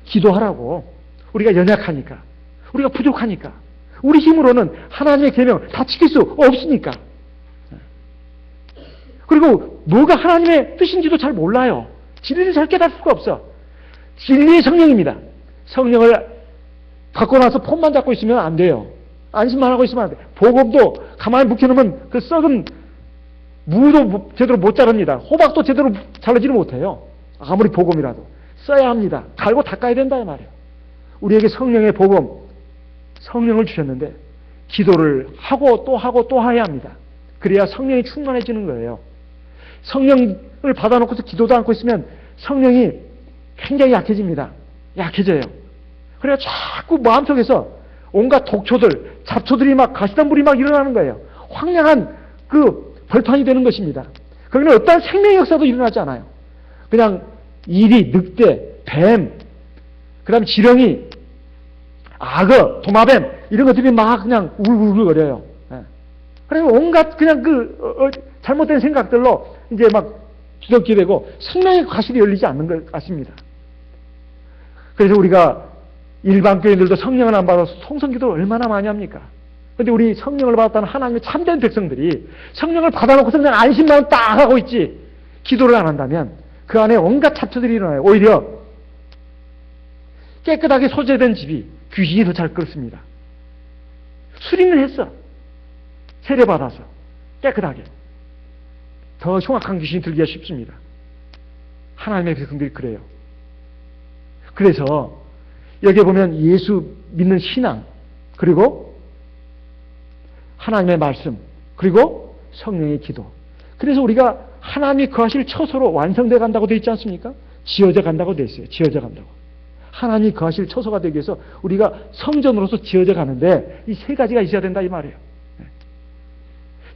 기도하라고. 우리가 연약하니까. 우리가 부족하니까. 우리 힘으로는 하나님의 계명 다 지킬 수 없으니까. 그리고 뭐가 하나님의 뜻인지도 잘 몰라요. 진리를 잘 깨달을 수가 없어. 진리의 성령입니다. 성령을 갖고 나서 폼만 잡고 있으면 안 돼요. 안심만 하고 있으면 안 돼요. 복음도 가만히 묵혀놓으면 그 썩은 무도 제대로 못 자릅니다. 호박도 제대로 자르지는 못해요. 아무리 복음이라도. 써야 합니다. 갈고 닦아야 된다 이 말이에요. 우리에게 성령의 복음, 성령을 주셨는데 기도를 하고 또 해야 합니다. 그래야 성령이 충만해지는 거예요. 성령을 받아놓고서 기도도 않고 있으면 성령이 굉장히 약해집니다. 약해져요. 그래야 자꾸 마음속에서 온갖 독초들, 잡초들이 막 가시덤불이 막 일어나는 거예요. 황량한 그 벌판이 되는 것입니다. 거기는 어떠한 생명의 역사도 일어나지 않아요. 그냥 이리, 늑대, 뱀, 그 다음 지렁이, 악어, 도마뱀 이런 것들이 막 그냥 울울거려요. 그래서 온갖 그냥 잘못된 생각들로 이제 막 뒤덮게 되고 생명의 과실이 열리지 않는 것 같습니다. 그래서 우리가 일반 교인들도 성령을 안 받아서 통성기도를 얼마나 많이 합니까? 그런데 우리 성령을 받았다는 하나님의 참된 백성들이 성령을 받아놓고서 그냥 안심만 딱 하고 있지 기도를 안 한다면 그 안에 온갖 잡초들이 일어나요. 오히려 깨끗하게 소재된 집이 귀신이 더 잘 끓습니다. 수리는 했어. 세례받아서 깨끗하게. 더 흉악한 귀신이 들기가 쉽습니다. 하나님의 백성들이 그래요. 그래서 여기에 보면 예수 믿는 신앙, 그리고 하나님의 말씀, 그리고 성령의 기도. 그래서 우리가 하나님이 거하실 처소로 완성되어 간다고 되어 있지 않습니까? 지어져 간다고 되어 있어요. 지어져 간다고. 하나님이 거하실 처소가 되기 위해서 우리가 성전으로서 지어져 가는데 이 세 가지가 있어야 된다 이 말이에요.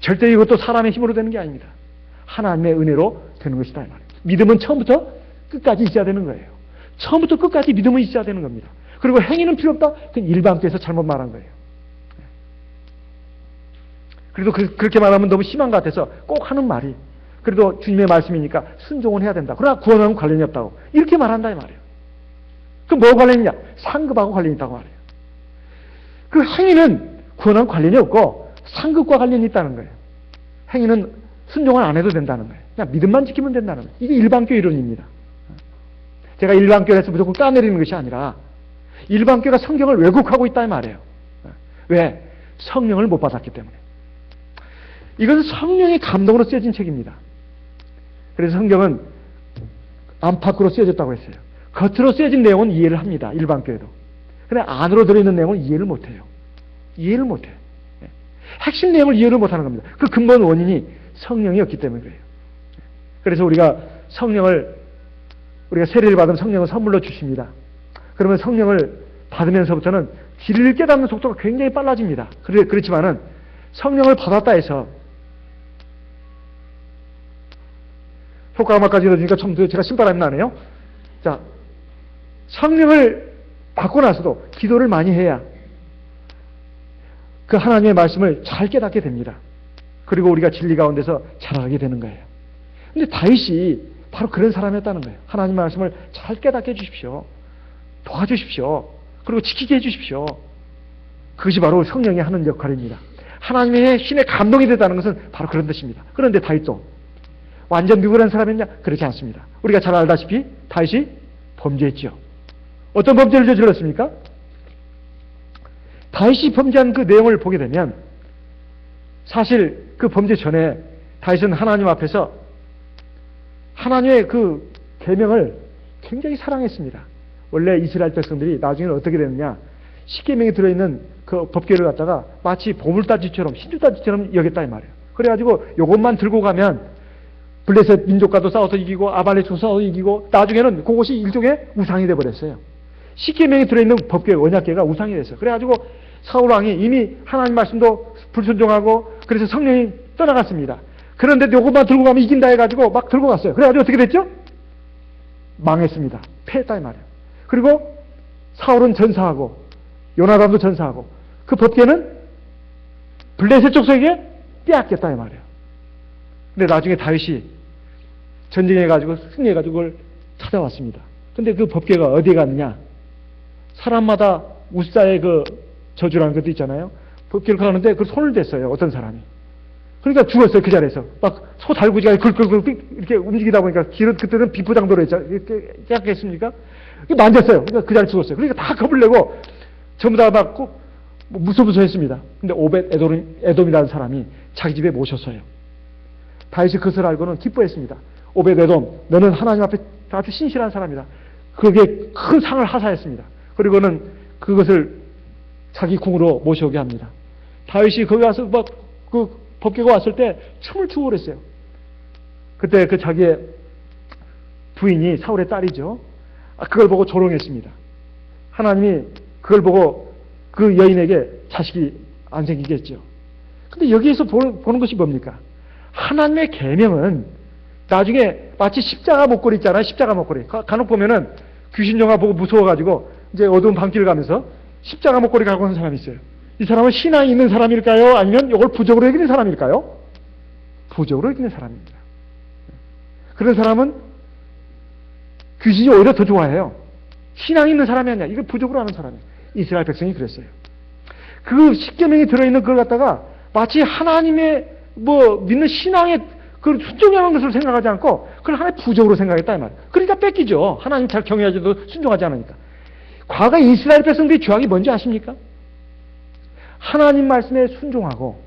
절대 이것도 사람의 힘으로 되는 게 아닙니다. 하나님의 은혜로 되는 것이다 이 말이에요. 믿음은 처음부터 끝까지 있어야 되는 거예요. 처음부터 끝까지 믿음은 있어야 되는 겁니다. 그리고 행위는 필요 없다? 그건 일반교에서 잘못 말한 거예요. 그래도 그렇게 말하면 너무 심한 것 같아서 꼭 하는 말이 그래도 주님의 말씀이니까 순종은 해야 된다. 그러나 구원하고는 관련이 없다고. 이렇게 말한다 이 말이에요. 그럼 뭐 관련이 있냐? 상급하고 관련이 있다고 말해요. 그 행위는 구원하고 관련이 없고 상급과 관련이 있다는 거예요. 행위는 순종을 안 해도 된다는 거예요. 그냥 믿음만 지키면 된다는 거예요. 이게 일반교 이론입니다. 제가 일반교에서 무조건 까내리는 것이 아니라 일반교가 성경을 왜곡하고 있다 이 말이에요. 왜? 성령을 못 받았기 때문에. 이것은 성령의 감동으로 쓰여진 책입니다. 그래서 성경은 안팎으로 쓰여졌다고 했어요. 겉으로 쓰여진 내용은 이해를 합니다. 일반교회도. 근데 안으로 들어있는 내용은 이해를 못해요. 이해를 못해요. 핵심 내용을 이해를 못하는 겁니다. 그 근본 원인이 성령이었기 때문에 그래요. 그래서 우리가 세례를 받으면 성령을 선물로 주십니다. 그러면 성령을 받으면서부터는 진리를 깨닫는 속도가 굉장히 빨라집니다. 그렇지만은 성령을 받았다 해서 효과음악까지 넣으니까 처음부터 제가 신바람이 나네요. 자, 성령을 받고 나서도 기도를 많이 해야 그 하나님의 말씀을 잘 깨닫게 됩니다. 그리고 우리가 진리 가운데서 자라게 되는 거예요. 근데 다윗이 바로 그런 사람이었다는 거예요. 하나님 말씀을 잘 깨닫게 해주십시오. 도와주십시오. 그리고 지키게 해주십시오. 그것이 바로 성령이 하는 역할입니다. 하나님의 신의 감동이 됐다는 것은 바로 그런 뜻입니다. 그런데 다윗도 완전 비굴한 사람이냐? 그렇지 않습니다. 우리가 잘 알다시피 다윗이 범죄했죠. 어떤 범죄를 저질렀습니까? 다윗이 범죄한 그 내용을 보게 되면 사실 그 범죄 전에 다윗은 하나님 앞에서 하나님의 그 계명을 굉장히 사랑했습니다. 원래 이스라엘 백성들이 나중에는 어떻게 됐느냐? 십계명에 들어있는 그 법궤를 갖다가 마치 보물따지처럼 신주따지처럼 여겼다 이 말이에요. 그래가지고 요것만 들고 가면 블레셋 민족과도 싸워서 이기고 아말렉도 싸워서 이기고 나중에는 그것이 일종의 우상이 돼버렸어요. 십계명에 들어있는 법궤 언약궤가 우상이 됐어요. 그래가지고 사울 왕이 이미 하나님 말씀도 불순종하고 그래서 성령이 떠나갔습니다. 그런데 요것만 들고 가면 이긴다 해가지고 막 들고 갔어요. 그래가지고 어떻게 됐죠? 망했습니다. 패했다 이 말이에요. 그리고 사울은 전사하고 요나단도 전사하고 그 법궤는 블레셋 족속에게 빼앗겼다 이 말이에요. 근데 나중에 다윗이 전쟁해가지고 승리해가지고 그걸 찾아왔습니다. 근데 그 법궤가 어디에 갔느냐? 사람마다 우사의 그 저주라는 것도 있잖아요. 법궤를 가는데 그 손을 댔어요. 어떤 사람이. 그러니까 죽었어요. 그 자리에서. 막 소 달구지가 글글글 이렇게 움직이다 보니까 길은 그때는 비포장도로 이렇게 생각했습니까? 만졌어요. 그러니까 그 자리에 죽었어요. 그러니까 다 겁을 내고 전부 다 막 무소무소했습니다. 근데 오벳 에돔이라는 사람이 자기 집에 모셨어요. 다윗이 그것을 알고는 기뻐했습니다. 오벳 에돔, 너는 하나님 앞에 아주 신실한 사람이다. 그게 큰 상을 하사했습니다. 그리고는 그것을 자기 궁으로 모셔오게 합니다. 다윗이 거기 와서 막 그 법궤가 왔을 때 춤을 추고 그랬어요. 그때 그 자기의 부인이 사울의 딸이죠. 그걸 보고 조롱했습니다. 하나님이 그걸 보고 그 여인에게 자식이 안 생기겠죠. 근데 여기에서 보는 것이 뭡니까? 하나님의 계명은 나중에 마치 십자가 목걸이 있잖아요. 십자가 목걸이. 간혹 보면은 귀신 영화 보고 무서워가지고 이제 어두운 밤길을 가면서 십자가 목걸이 갖고 오는 사람이 있어요. 이 사람은 신앙이 있는 사람일까요? 아니면 이걸 부적으로 여기는 사람일까요? 부적으로 여기는 사람입니다. 그런 사람은 귀신이 오히려 더 좋아해요. 신앙이 있는 사람이 아니야. 이걸 부적으로 하는 사람이에요. 이스라엘 백성이 그랬어요. 그 십계명이 들어있는 그걸 갖다가 마치 하나님의 믿는 신앙의 그 순종하는 것을 생각하지 않고 그걸 하나의 부적으로 생각했다 이 말이에요. 그러니까 뺏기죠. 하나님 잘 경외하지도 순종하지 않으니까. 과거 이스라엘 백성들의 죄악이 뭔지 아십니까? 하나님 말씀에 순종하고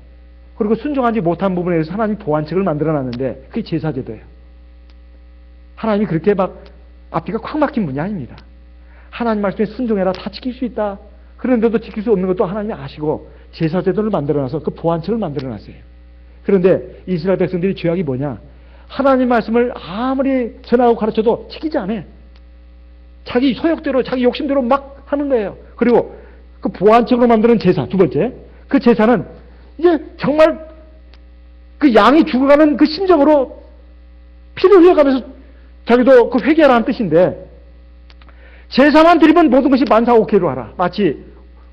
그리고 순종하지 못한 부분에 대해서 하나님 보완책을 만들어놨는데 그게 제사제도예요. 하나님이 그렇게 막 앞뒤가 콱 막힌 분이 아닙니다. 하나님 말씀에 순종해라 다 지킬 수 있다. 그런데도 지킬 수 없는 것도 하나님이 아시고 제사제도를 만들어놔서 그 보완책을 만들어놨어요. 그런데 이스라엘 백성들이 죄악이 뭐냐? 하나님 말씀을 아무리 전하고 가르쳐도 지키지 않아. 자기 소욕대로 자기 욕심대로 막 하는 거예요. 그리고 그 보완책으로 만드는 제사 두 번째 그 제사는 이제 정말 그 양이 죽어가는 그 심정으로 피를 흘려가면서 자기도 그 회개하라는 뜻인데 제사만 드리면 모든 것이 만사오케이로 하라. 마치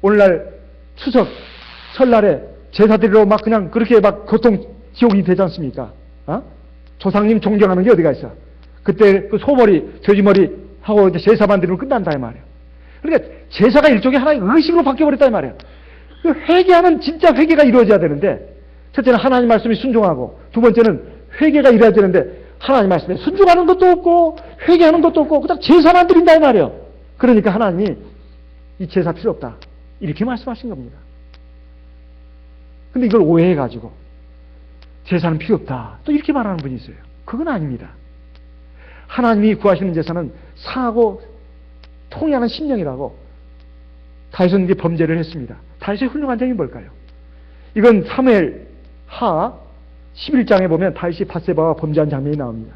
오늘날 추석 설날에 제사 드리러 막 그냥 그렇게 막 교통 지옥이 되지 않습니까? 조상님 존경하는 게 어디가 있어? 그때 그 소머리, 돼지머리 하고 이제 제사만 드리면 끝난다 이 말이에요. 그러니까 제사가 일종의 하나의 의식으로 바뀌어버렸다 이 말이에요. 그 회개하는 진짜 회개가 이루어져야 되는데, 첫째는 하나님 말씀에 순종하고, 두 번째는 회개가 이루어야 되는데 하나님 말씀에 순종하는 것도 없고 회개하는 것도 없고 그냥 제사만 드린다 이 말이에요. 그러니까 하나님이 이 제사 필요 없다 이렇게 말씀하신 겁니다. 근데 이걸 오해해가지고 제사는 필요 없다 또 이렇게 말하는 분이 있어요. 그건 아닙니다. 하나님이 구하시는 제사는 상하고 통해하는 심령이라고. 다윗은 이제 범죄를 했습니다. 다윗의 훌륭한 점이 뭘까요? 이건 사무엘 하 11장에 보면 다윗이 밧세바와 범죄한 장면이 나옵니다.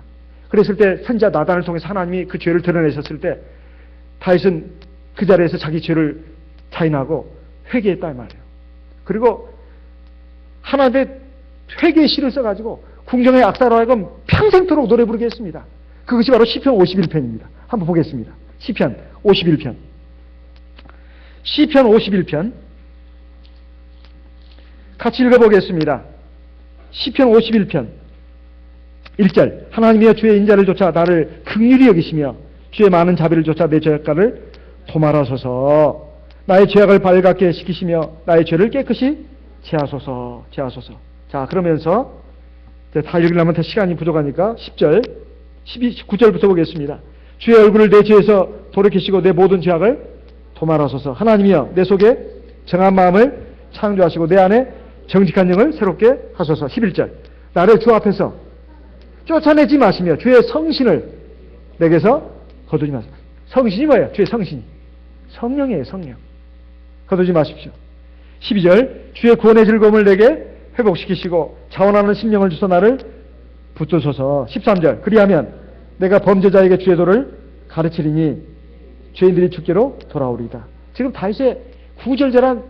그랬을 때 선지자 나단을 통해서 하나님이 그 죄를 드러내셨을 때 다윗은 그 자리에서 자기 죄를 자인하고 회개했다 이 말이에요. 그리고 하나님의 회개의 시를 써가지고 궁정의 악사로 하여금 평생토록 노래 부르게 했습니다. 그것이 바로 시편 51편입니다. 한번 보겠습니다. 시편 51편. 시편 51편 같이 읽어보겠습니다. 시편 51편 1절 하나님이여 주의 인자를 쫓아 나를 긍휼히 여기시며 주의 많은 자비를 쫓아 내 죄악을 도말하소서. 나의 죄악을 발갛게 시키시며 나의 죄를 깨끗이 제하소서. 자, 그러면서 다 읽으려면 더 시간이 부족하니까 10절 9절부터 보겠습니다. 주의 얼굴을 내 죄에서 돌이키시고 내 모든 죄악을 도말하소서. 하나님이여 내 속에 정한 마음을 창조하시고 내 안에 정직한 영을 새롭게 하소서. 11절 나를 주 앞에서 쫓아내지 마시며 주의 성신을 내게서 거두지 마소서. 성신이 뭐예요? 주의 성신이 성령이에요. 성령. 거두지 마십시오. 12절 주의 구원의 즐거움을 내게 회복시키시고 자원하는 심령을 주소 나를 붙드소서. 13절 그리하면 내가 범죄자에게 주의 도를 가르치리니 죄인들이 죽게로 돌아오리이다. 지금 다윗의 구절절한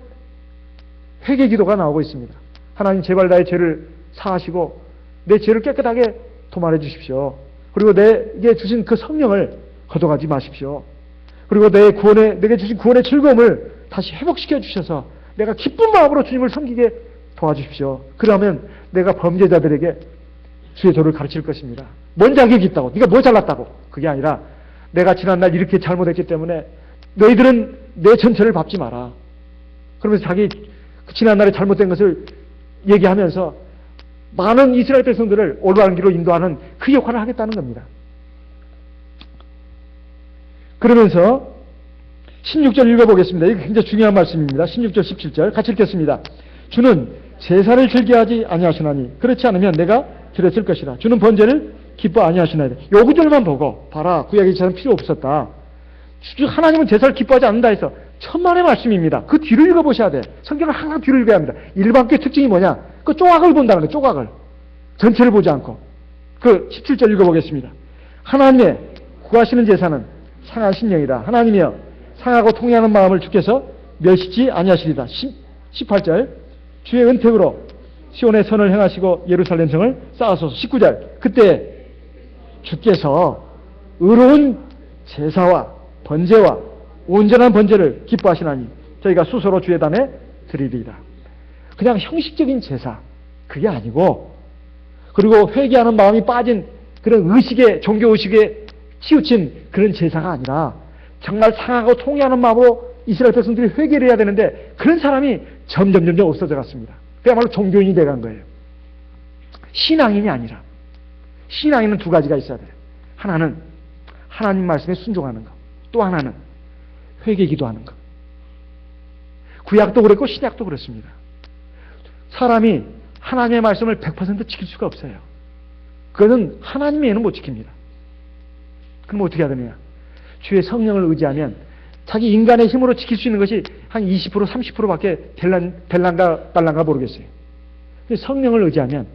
회개 기도가 나오고 있습니다. 하나님 제발 나의 죄를 사하시고 내 죄를 깨끗하게 도말해 주십시오. 그리고 내게 주신 그 성령을 거둬가지 마십시오. 그리고 내게 주신 구원의 즐거움을 다시 회복시켜 주셔서 내가 기쁜 마음으로 주님을 섬기게 도와주십시오. 그러면 내가 범죄자들에게 주의 도를 가르칠 것입니다. 뭔 자격이 있다고? 네가 뭐 잘났다고? 그게 아니라 내가 지난날 이렇게 잘못했기 때문에 너희들은 내 전체를 밟지 마라. 그러면서 자기 지난날에 잘못된 것을 얘기하면서 많은 이스라엘 백성들을 올바른 길로 인도하는 그 역할을 하겠다는 겁니다. 그러면서 16절 읽어보겠습니다. 이게 굉장히 중요한 말씀입니다. 16절 17절 같이 읽겠습니다. 주는 제사를 즐겨하지 아니하시나니 그렇지 않으면 내가 드렸을 것이라. 주는 번제를 기뻐 아니하시나니. 요 구절만 보고 봐라. 구약의 제사는 필요 없었다. 하나님은 제사를 기뻐하지 않는다 해서 천만의 말씀입니다. 그 뒤를 읽어보셔야 돼. 성경을 항상 뒤를 읽어야 합니다. 일반교의 특징이 뭐냐? 그 조각을 본다는 거예요. 조각을. 전체를 보지 않고. 그 17절 읽어보겠습니다. 하나님의 구하시는 제사는 상한 심령이다. 하나님이여 상하고 통해하는 마음을 주께서 멸시지 아니하시리다. 18절 주의 은택으로 시온의 선을 행하시고 예루살렘 성을 쌓아소서. 19절 그때 주께서 의로운 제사와 번제와 온전한 번제를 기뻐하시나니 저희가 수소로 주의 단에 드리리이다. 그냥 형식적인 제사 그게 아니고, 그리고 회개하는 마음이 빠진 그런 의식에, 종교의식에 치우친 그런 제사가 아니라 정말 상하고 통회하는 마음으로 이스라엘 백성들이 회개를 해야 되는데 그런 사람이 점점 없어져 갔습니다. 그야말로 종교인이 돼간 거예요. 신앙인이 아니라. 신앙인은 두 가지가 있어야 돼요. 하나는 하나님 말씀에 순종하는 것, 또 하나는 회개 기도하는 것. 구약도 그랬고 신약도 그렇습니다. 사람이 하나님의 말씀을 100% 지킬 수가 없어요. 그것은 하나님의 애는 못 지킵니다. 그럼 어떻게 해야 되느냐? 주의 성령을 의지하면 자기 인간의 힘으로 지킬 수 있는 것이 한 20% 30%밖에 될란가 말란가 모르겠어요. 성령을 의지하면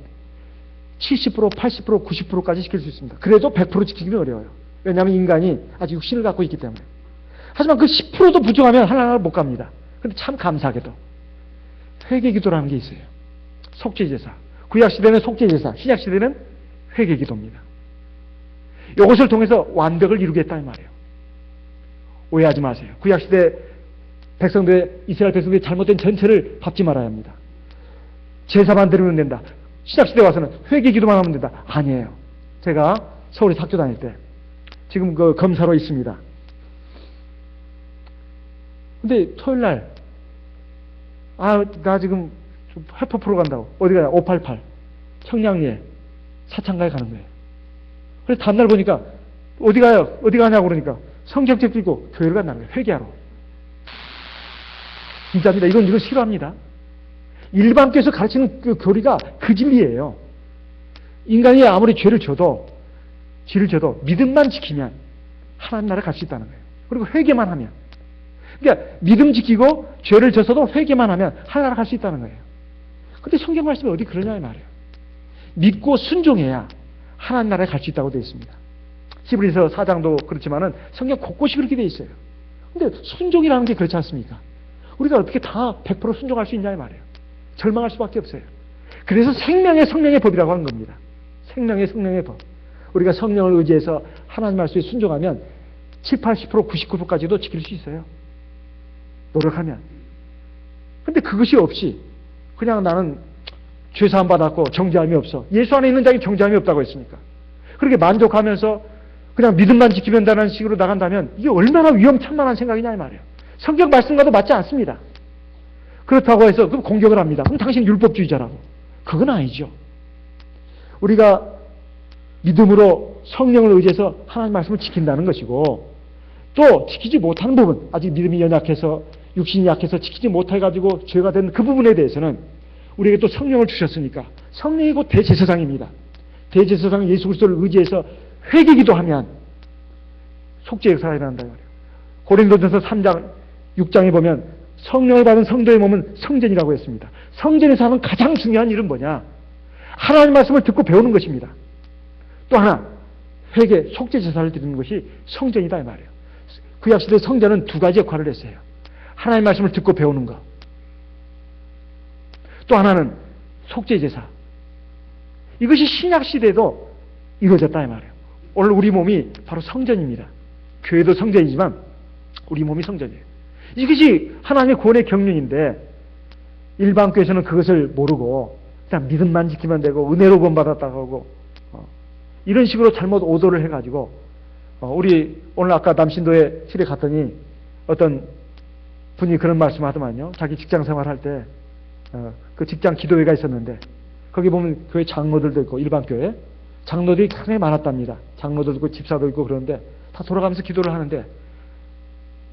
70% 80% 90%까지 지킬 수 있습니다. 그래도 100% 지키기는 어려워요. 왜냐하면 인간이 아직 육신을 갖고 있기 때문에. 하지만 그 10%도 부족하면 하나님을 못 갑니다. 그런데 참 감사하게도 회개 기도라는 게 있어요. 속죄제사. 구약시대는 속죄제사, 신약시대는 회개 기도입니다. 이것을 통해서 완벽을 이루겠다 이 말이에요. 오해하지 마세요. 구약시대 백성들의, 이스라엘 백성들의 잘못된 전체를 밟지 말아야 합니다. 제사만 드리면 된다. 신약시대 와서는 회개 기도만 하면 된다. 아니에요. 제가 서울에서 학교 다닐 때 지금 그 검사로 있습니다. 근데 토요일 날 나 지금 회포 프로 간다고. 어디 가요? 588 청량리에 사창가에 가는 거예요. 그래서 다음날 보니까 어디 가요? 어디 가냐고 그러니까 성경책 들고 교회를 간다는 거예요. 회개하러. 진짜입니다. 이건 싫어합니다. 일반 교회에서 가르치는 그 교리가 그 진리예요. 인간이 아무리 죄를 져도 믿음만 지키면 하나님 나라에 갈 수 있다는 거예요. 그리고 회개만 하면. 그러니까 믿음 지키고 죄를 져서도 회개만 하면 하나님 나라 갈 수 있다는 거예요. 근데 성경 말씀이 어디 그러냐 이 말이에요. 믿고 순종해야 하나님 나라에 갈 수 있다고 되어 있습니다. 히브리서 4장도 그렇지만은 성경 곳곳이 그렇게 되어 있어요. 근데 순종이라는 게 그렇지 않습니까? 우리가 어떻게 다 100% 순종할 수 있냐 이 말이에요. 절망할 수밖에 없어요. 그래서 생명의 성령의 법이라고 하는 겁니다. 생명의 성령의 법. 우리가 성령을 의지해서 하나님 말씀에 순종하면 7, 80%, 99%까지도 지킬 수 있어요. 노력하면. 근데 그것이 없이 그냥 나는 죄사함 받았고 정죄함이 없어. 예수 안에 있는 자에게 정죄함이 없다고 했습니까? 그렇게 만족하면서 그냥 믿음만 지키면 된다는 식으로 나간다면 이게 얼마나 위험천만한 생각이냐 이 말이에요. 성경 말씀과도 맞지 않습니다. 그렇다고 해서 그럼 공격을 합니다. 그럼 당신 율법주의자라고. 그건 아니죠. 우리가 믿음으로 성령을 의지해서 하나님 말씀을 지킨다는 것이고 또 지키지 못하는 부분, 아직 믿음이 연약해서 육신이 약해서 지키지 못해가지고 죄가 된 그 부분에 대해서는 우리에게 또 성령을 주셨으니까 성령이 곧 대제사장입니다. 대제사장 예수 그리스도를 의지해서 회개기도 하면 속죄 역사가 일어난다 말이에요. 고린도전서 3장 6장에 보면 성령을 받은 성도의 몸은 성전이라고 했습니다. 성전에서 하는 가장 중요한 일은 뭐냐? 하나님 말씀을 듣고 배우는 것입니다. 또 하나 회개, 속죄 제사를 드리는 것이 성전이다 이 말이에요. 구약시대 성전은 두 가지 역할을 했어요. 하나님 말씀을 듣고 배우는 것. 또 하나는 속죄 제사. 이것이 신약시대에도 이루어졌다 이 말이에요. 오늘 우리 몸이 바로 성전입니다. 교회도 성전이지만 우리 몸이 성전이에요. 이것이 하나님의 구원의 경륜인데 일반 교회에서는 그것을 모르고 그냥 믿음만 지키면 되고 은혜로 구원받았다고 하고 이런 식으로 잘못 오도를 해가지고 우리 오늘 아까 남신도에 실에 갔더니 어떤 분이 그런 말씀 하더만요. 자기 직장 생활할 때 그 직장 기도회가 있었는데 거기 보면 교회 장로들도 있고 일반 교회 장로들이 굉장히 많았답니다. 장로들도 있고 집사도 있고 그러는데 다 돌아가면서 기도를 하는데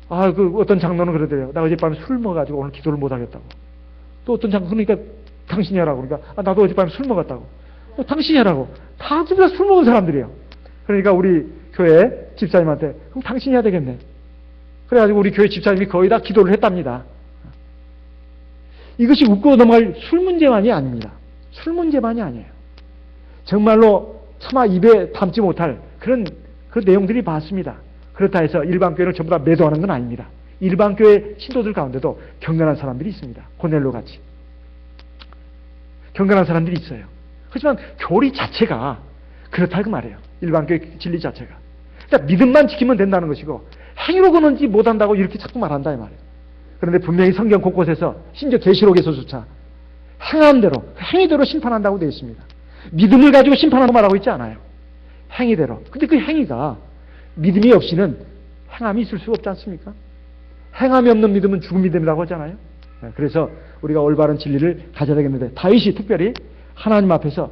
그 어떤 장로는 그러더래요. 나 어젯밤에 술 먹어가지고 오늘 기도를 못 하겠다고. 또 어떤 장로 그러니까 당신이 하라고. 그러니까 나도 어젯밤에 술 먹었다고. 당신이 하라고. 다 진짜 술 먹은 사람들이에요. 그러니까 우리 교회 집사님한테 그럼 당신이 해야 되겠네. 그래가지고 우리 교회 집사님이 거의 다 기도를 했답니다. 이것이 웃고 넘어갈 술 문제만이 아닙니다. 술 문제만이 아니에요. 정말로 차마 입에 담지 못할 그런 내용들이 많습니다. 그렇다 해서 일반 교회를 전부 다 매도하는 건 아닙니다. 일반 교회 신도들 가운데도 경건한 사람들이 있습니다. 고넬로 같이. 경건한 사람들이 있어요. 하지만 교리 자체가 그렇다 그 말이에요. 일반 교회 진리 자체가. 그러니까 믿음만 지키면 된다는 것이고 행위로 그런지 못한다고 이렇게 자꾸 말한다 이 말이에요. 그런데 분명히 성경 곳곳에서 심지어 계시록에서조차 행한 대로 행위대로 심판한다고 되어 있습니다. 믿음을 가지고 심판한다고 말하고 있지 않아요. 행위대로. 근데 그 행위가 믿음이 없이는 행함이 있을 수가 없지 않습니까? 행함이 없는 믿음은 죽은 믿음이라고 하잖아요. 그래서 우리가 올바른 진리를 가져야 되겠는데 다윗이 특별히 하나님 앞에서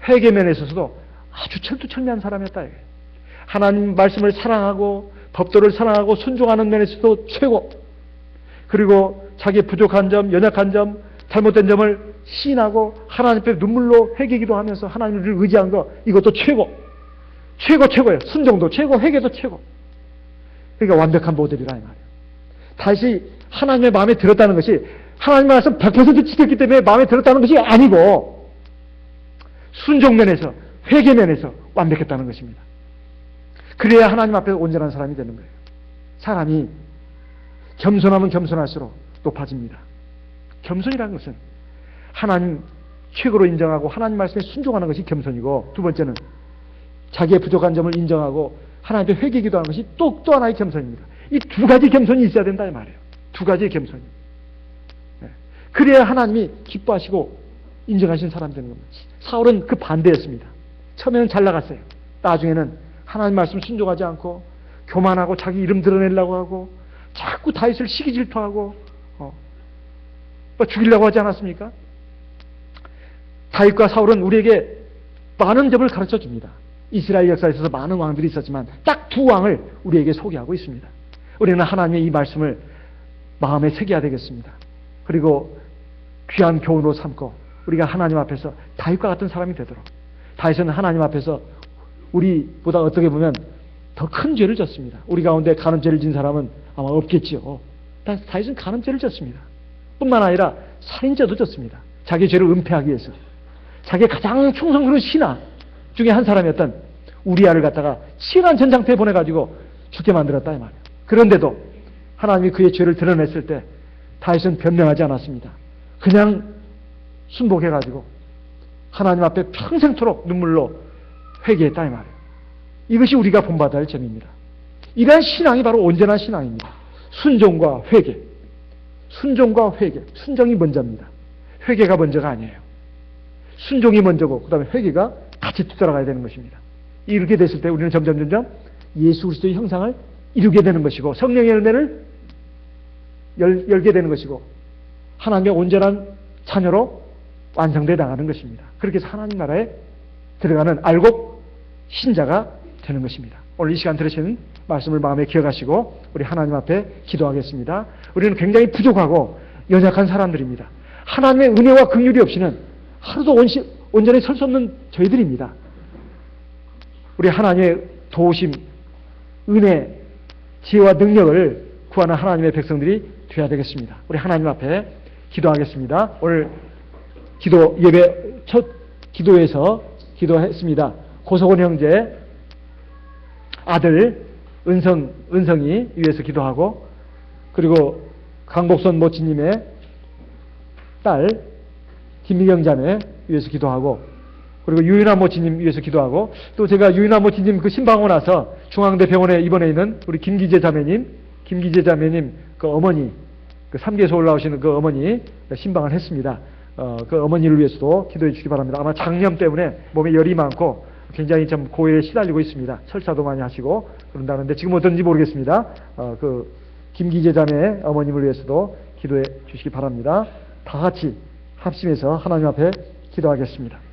회개면에 있어서도 아주 철두철미한 사람이었다. 하나님 말씀을 사랑하고 법도를 사랑하고 순종하는 면에서도 최고. 그리고 자기의 부족한 점, 연약한 점, 잘못된 점을 시인하고 하나님 앞에 눈물로 회개기도 하면서 하나님을 의지한 거 이것도 최고. 최고예요. 순종도 최고, 회개도 최고. 그러니까 완벽한 모델이라 이 말이에요. 다시 하나님의 마음에 들었다는 것이 하나님 말씀 100% 지켰기 때문에 마음에 들었다는 것이 아니고 순종면에서 회개면에서 완벽했다는 것입니다. 그래야 하나님 앞에 온전한 사람이 되는 거예요. 사람이 겸손하면 겸손할수록 높아집니다. 겸손이라는 것은 하나님 최고로 인정하고 하나님 말씀에 순종하는 것이 겸손이고 두 번째는 자기의 부족한 점을 인정하고 하나님께 회개기도 하는 것이 또 하나의 겸손입니다. 이 두 가지 겸손이 있어야 된다 이 말이에요. 두 가지의 겸손이. 그래야 하나님이 기뻐하시고 인정하신 사람 되는 겁니다. 사울은 그 반대였습니다. 처음에는 잘 나갔어요. 나중에는 하나님 말씀 순종하지 않고 교만하고 자기 이름 드러내려고 하고 자꾸 다윗을 시기 질투하고 죽이려고 하지 않았습니까? 다윗과 사울은 우리에게 많은 점을 가르쳐 줍니다. 이스라엘 역사에 있어서 많은 왕들이 있었지만 딱 두 왕을 우리에게 소개하고 있습니다. 우리는 하나님의 이 말씀을 마음에 새겨야 되겠습니다. 그리고 귀한 교훈으로 삼고 우리가 하나님 앞에서 다윗과 같은 사람이 되도록. 다윗은 하나님 앞에서 우리보다 어떻게 보면 더 큰 죄를 졌습니다. 우리 가운데 간음죄를 진 사람은 아마 없겠지요. 다윗은 간음죄를 졌습니다. 뿐만 아니라 살인죄도 졌습니다. 자기 죄를 은폐하기 위해서. 자기 가장 충성스러운 신하 중에 한 사람이었던 우리아를 갖다가 치열한 전장터에 보내가지고 죽게 만들었다 이 말이에요. 그런데도 하나님이 그의 죄를 드러냈을 때 다윗은 변명하지 않았습니다. 그냥 순복해가지고 하나님 앞에 평생토록 눈물로 회개했다 이 말이에요. 이것이 우리가 본받아야 할 점입니다. 이러한 신앙이 바로 온전한 신앙입니다. 순종과 회개. 순종과 회개. 순종이 먼저입니다. 회개가 먼저가 아니에요. 순종이 먼저고 그 다음에 회개가 같이 뒤따라가야 되는 것입니다. 이렇게 됐을 때 우리는 점점 예수 그리스도의 형상을 이루게 되는 것이고 성령의 열매를 열게 되는 것이고 하나님의 온전한 자녀로 완성되어 나가는 것입니다. 그렇게 해서 하나님 나라에 들어가는 알곡 신자가 되는 것입니다. 오늘 이 시간 들으시는 말씀을 마음에 기억하시고 우리 하나님 앞에 기도하겠습니다. 우리는 굉장히 부족하고 연약한 사람들입니다. 하나님의 은혜와 긍휼이 없이는 하루도 온전히 설 수 없는 저희들입니다. 우리 하나님의 도우심, 은혜, 지혜와 능력을 구하는 하나님의 백성들이 되어야 되겠습니다. 우리 하나님 앞에 기도하겠습니다. 오늘 기도 예배 첫 기도에서 기도했습니다. 고석원 형제 아들 은성이 위해서 기도하고 그리고 강복선 모치님의 딸 김미경 자매 위해서 기도하고 그리고 유인아 모치님 위해서 기도하고 또 제가 유인아 모치님 그 신방하고 나서 중앙대 병원에 입원해 있는 우리 김기재 자매님 그 어머니 그 3개에서 올라오시는 그 어머니 신방을 했습니다. 그 어머니를 위해서도 기도해 주시기 바랍니다. 아마 장염 때문에 몸에 열이 많고 굉장히 좀 고열에 시달리고 있습니다. 설사도 많이 하시고 그런다는데 지금 어떤지 모르겠습니다. 그 김기재 자매 어머님을 위해서도 기도해 주시기 바랍니다. 다 같이 합심해서 하나님 앞에 기도하겠습니다.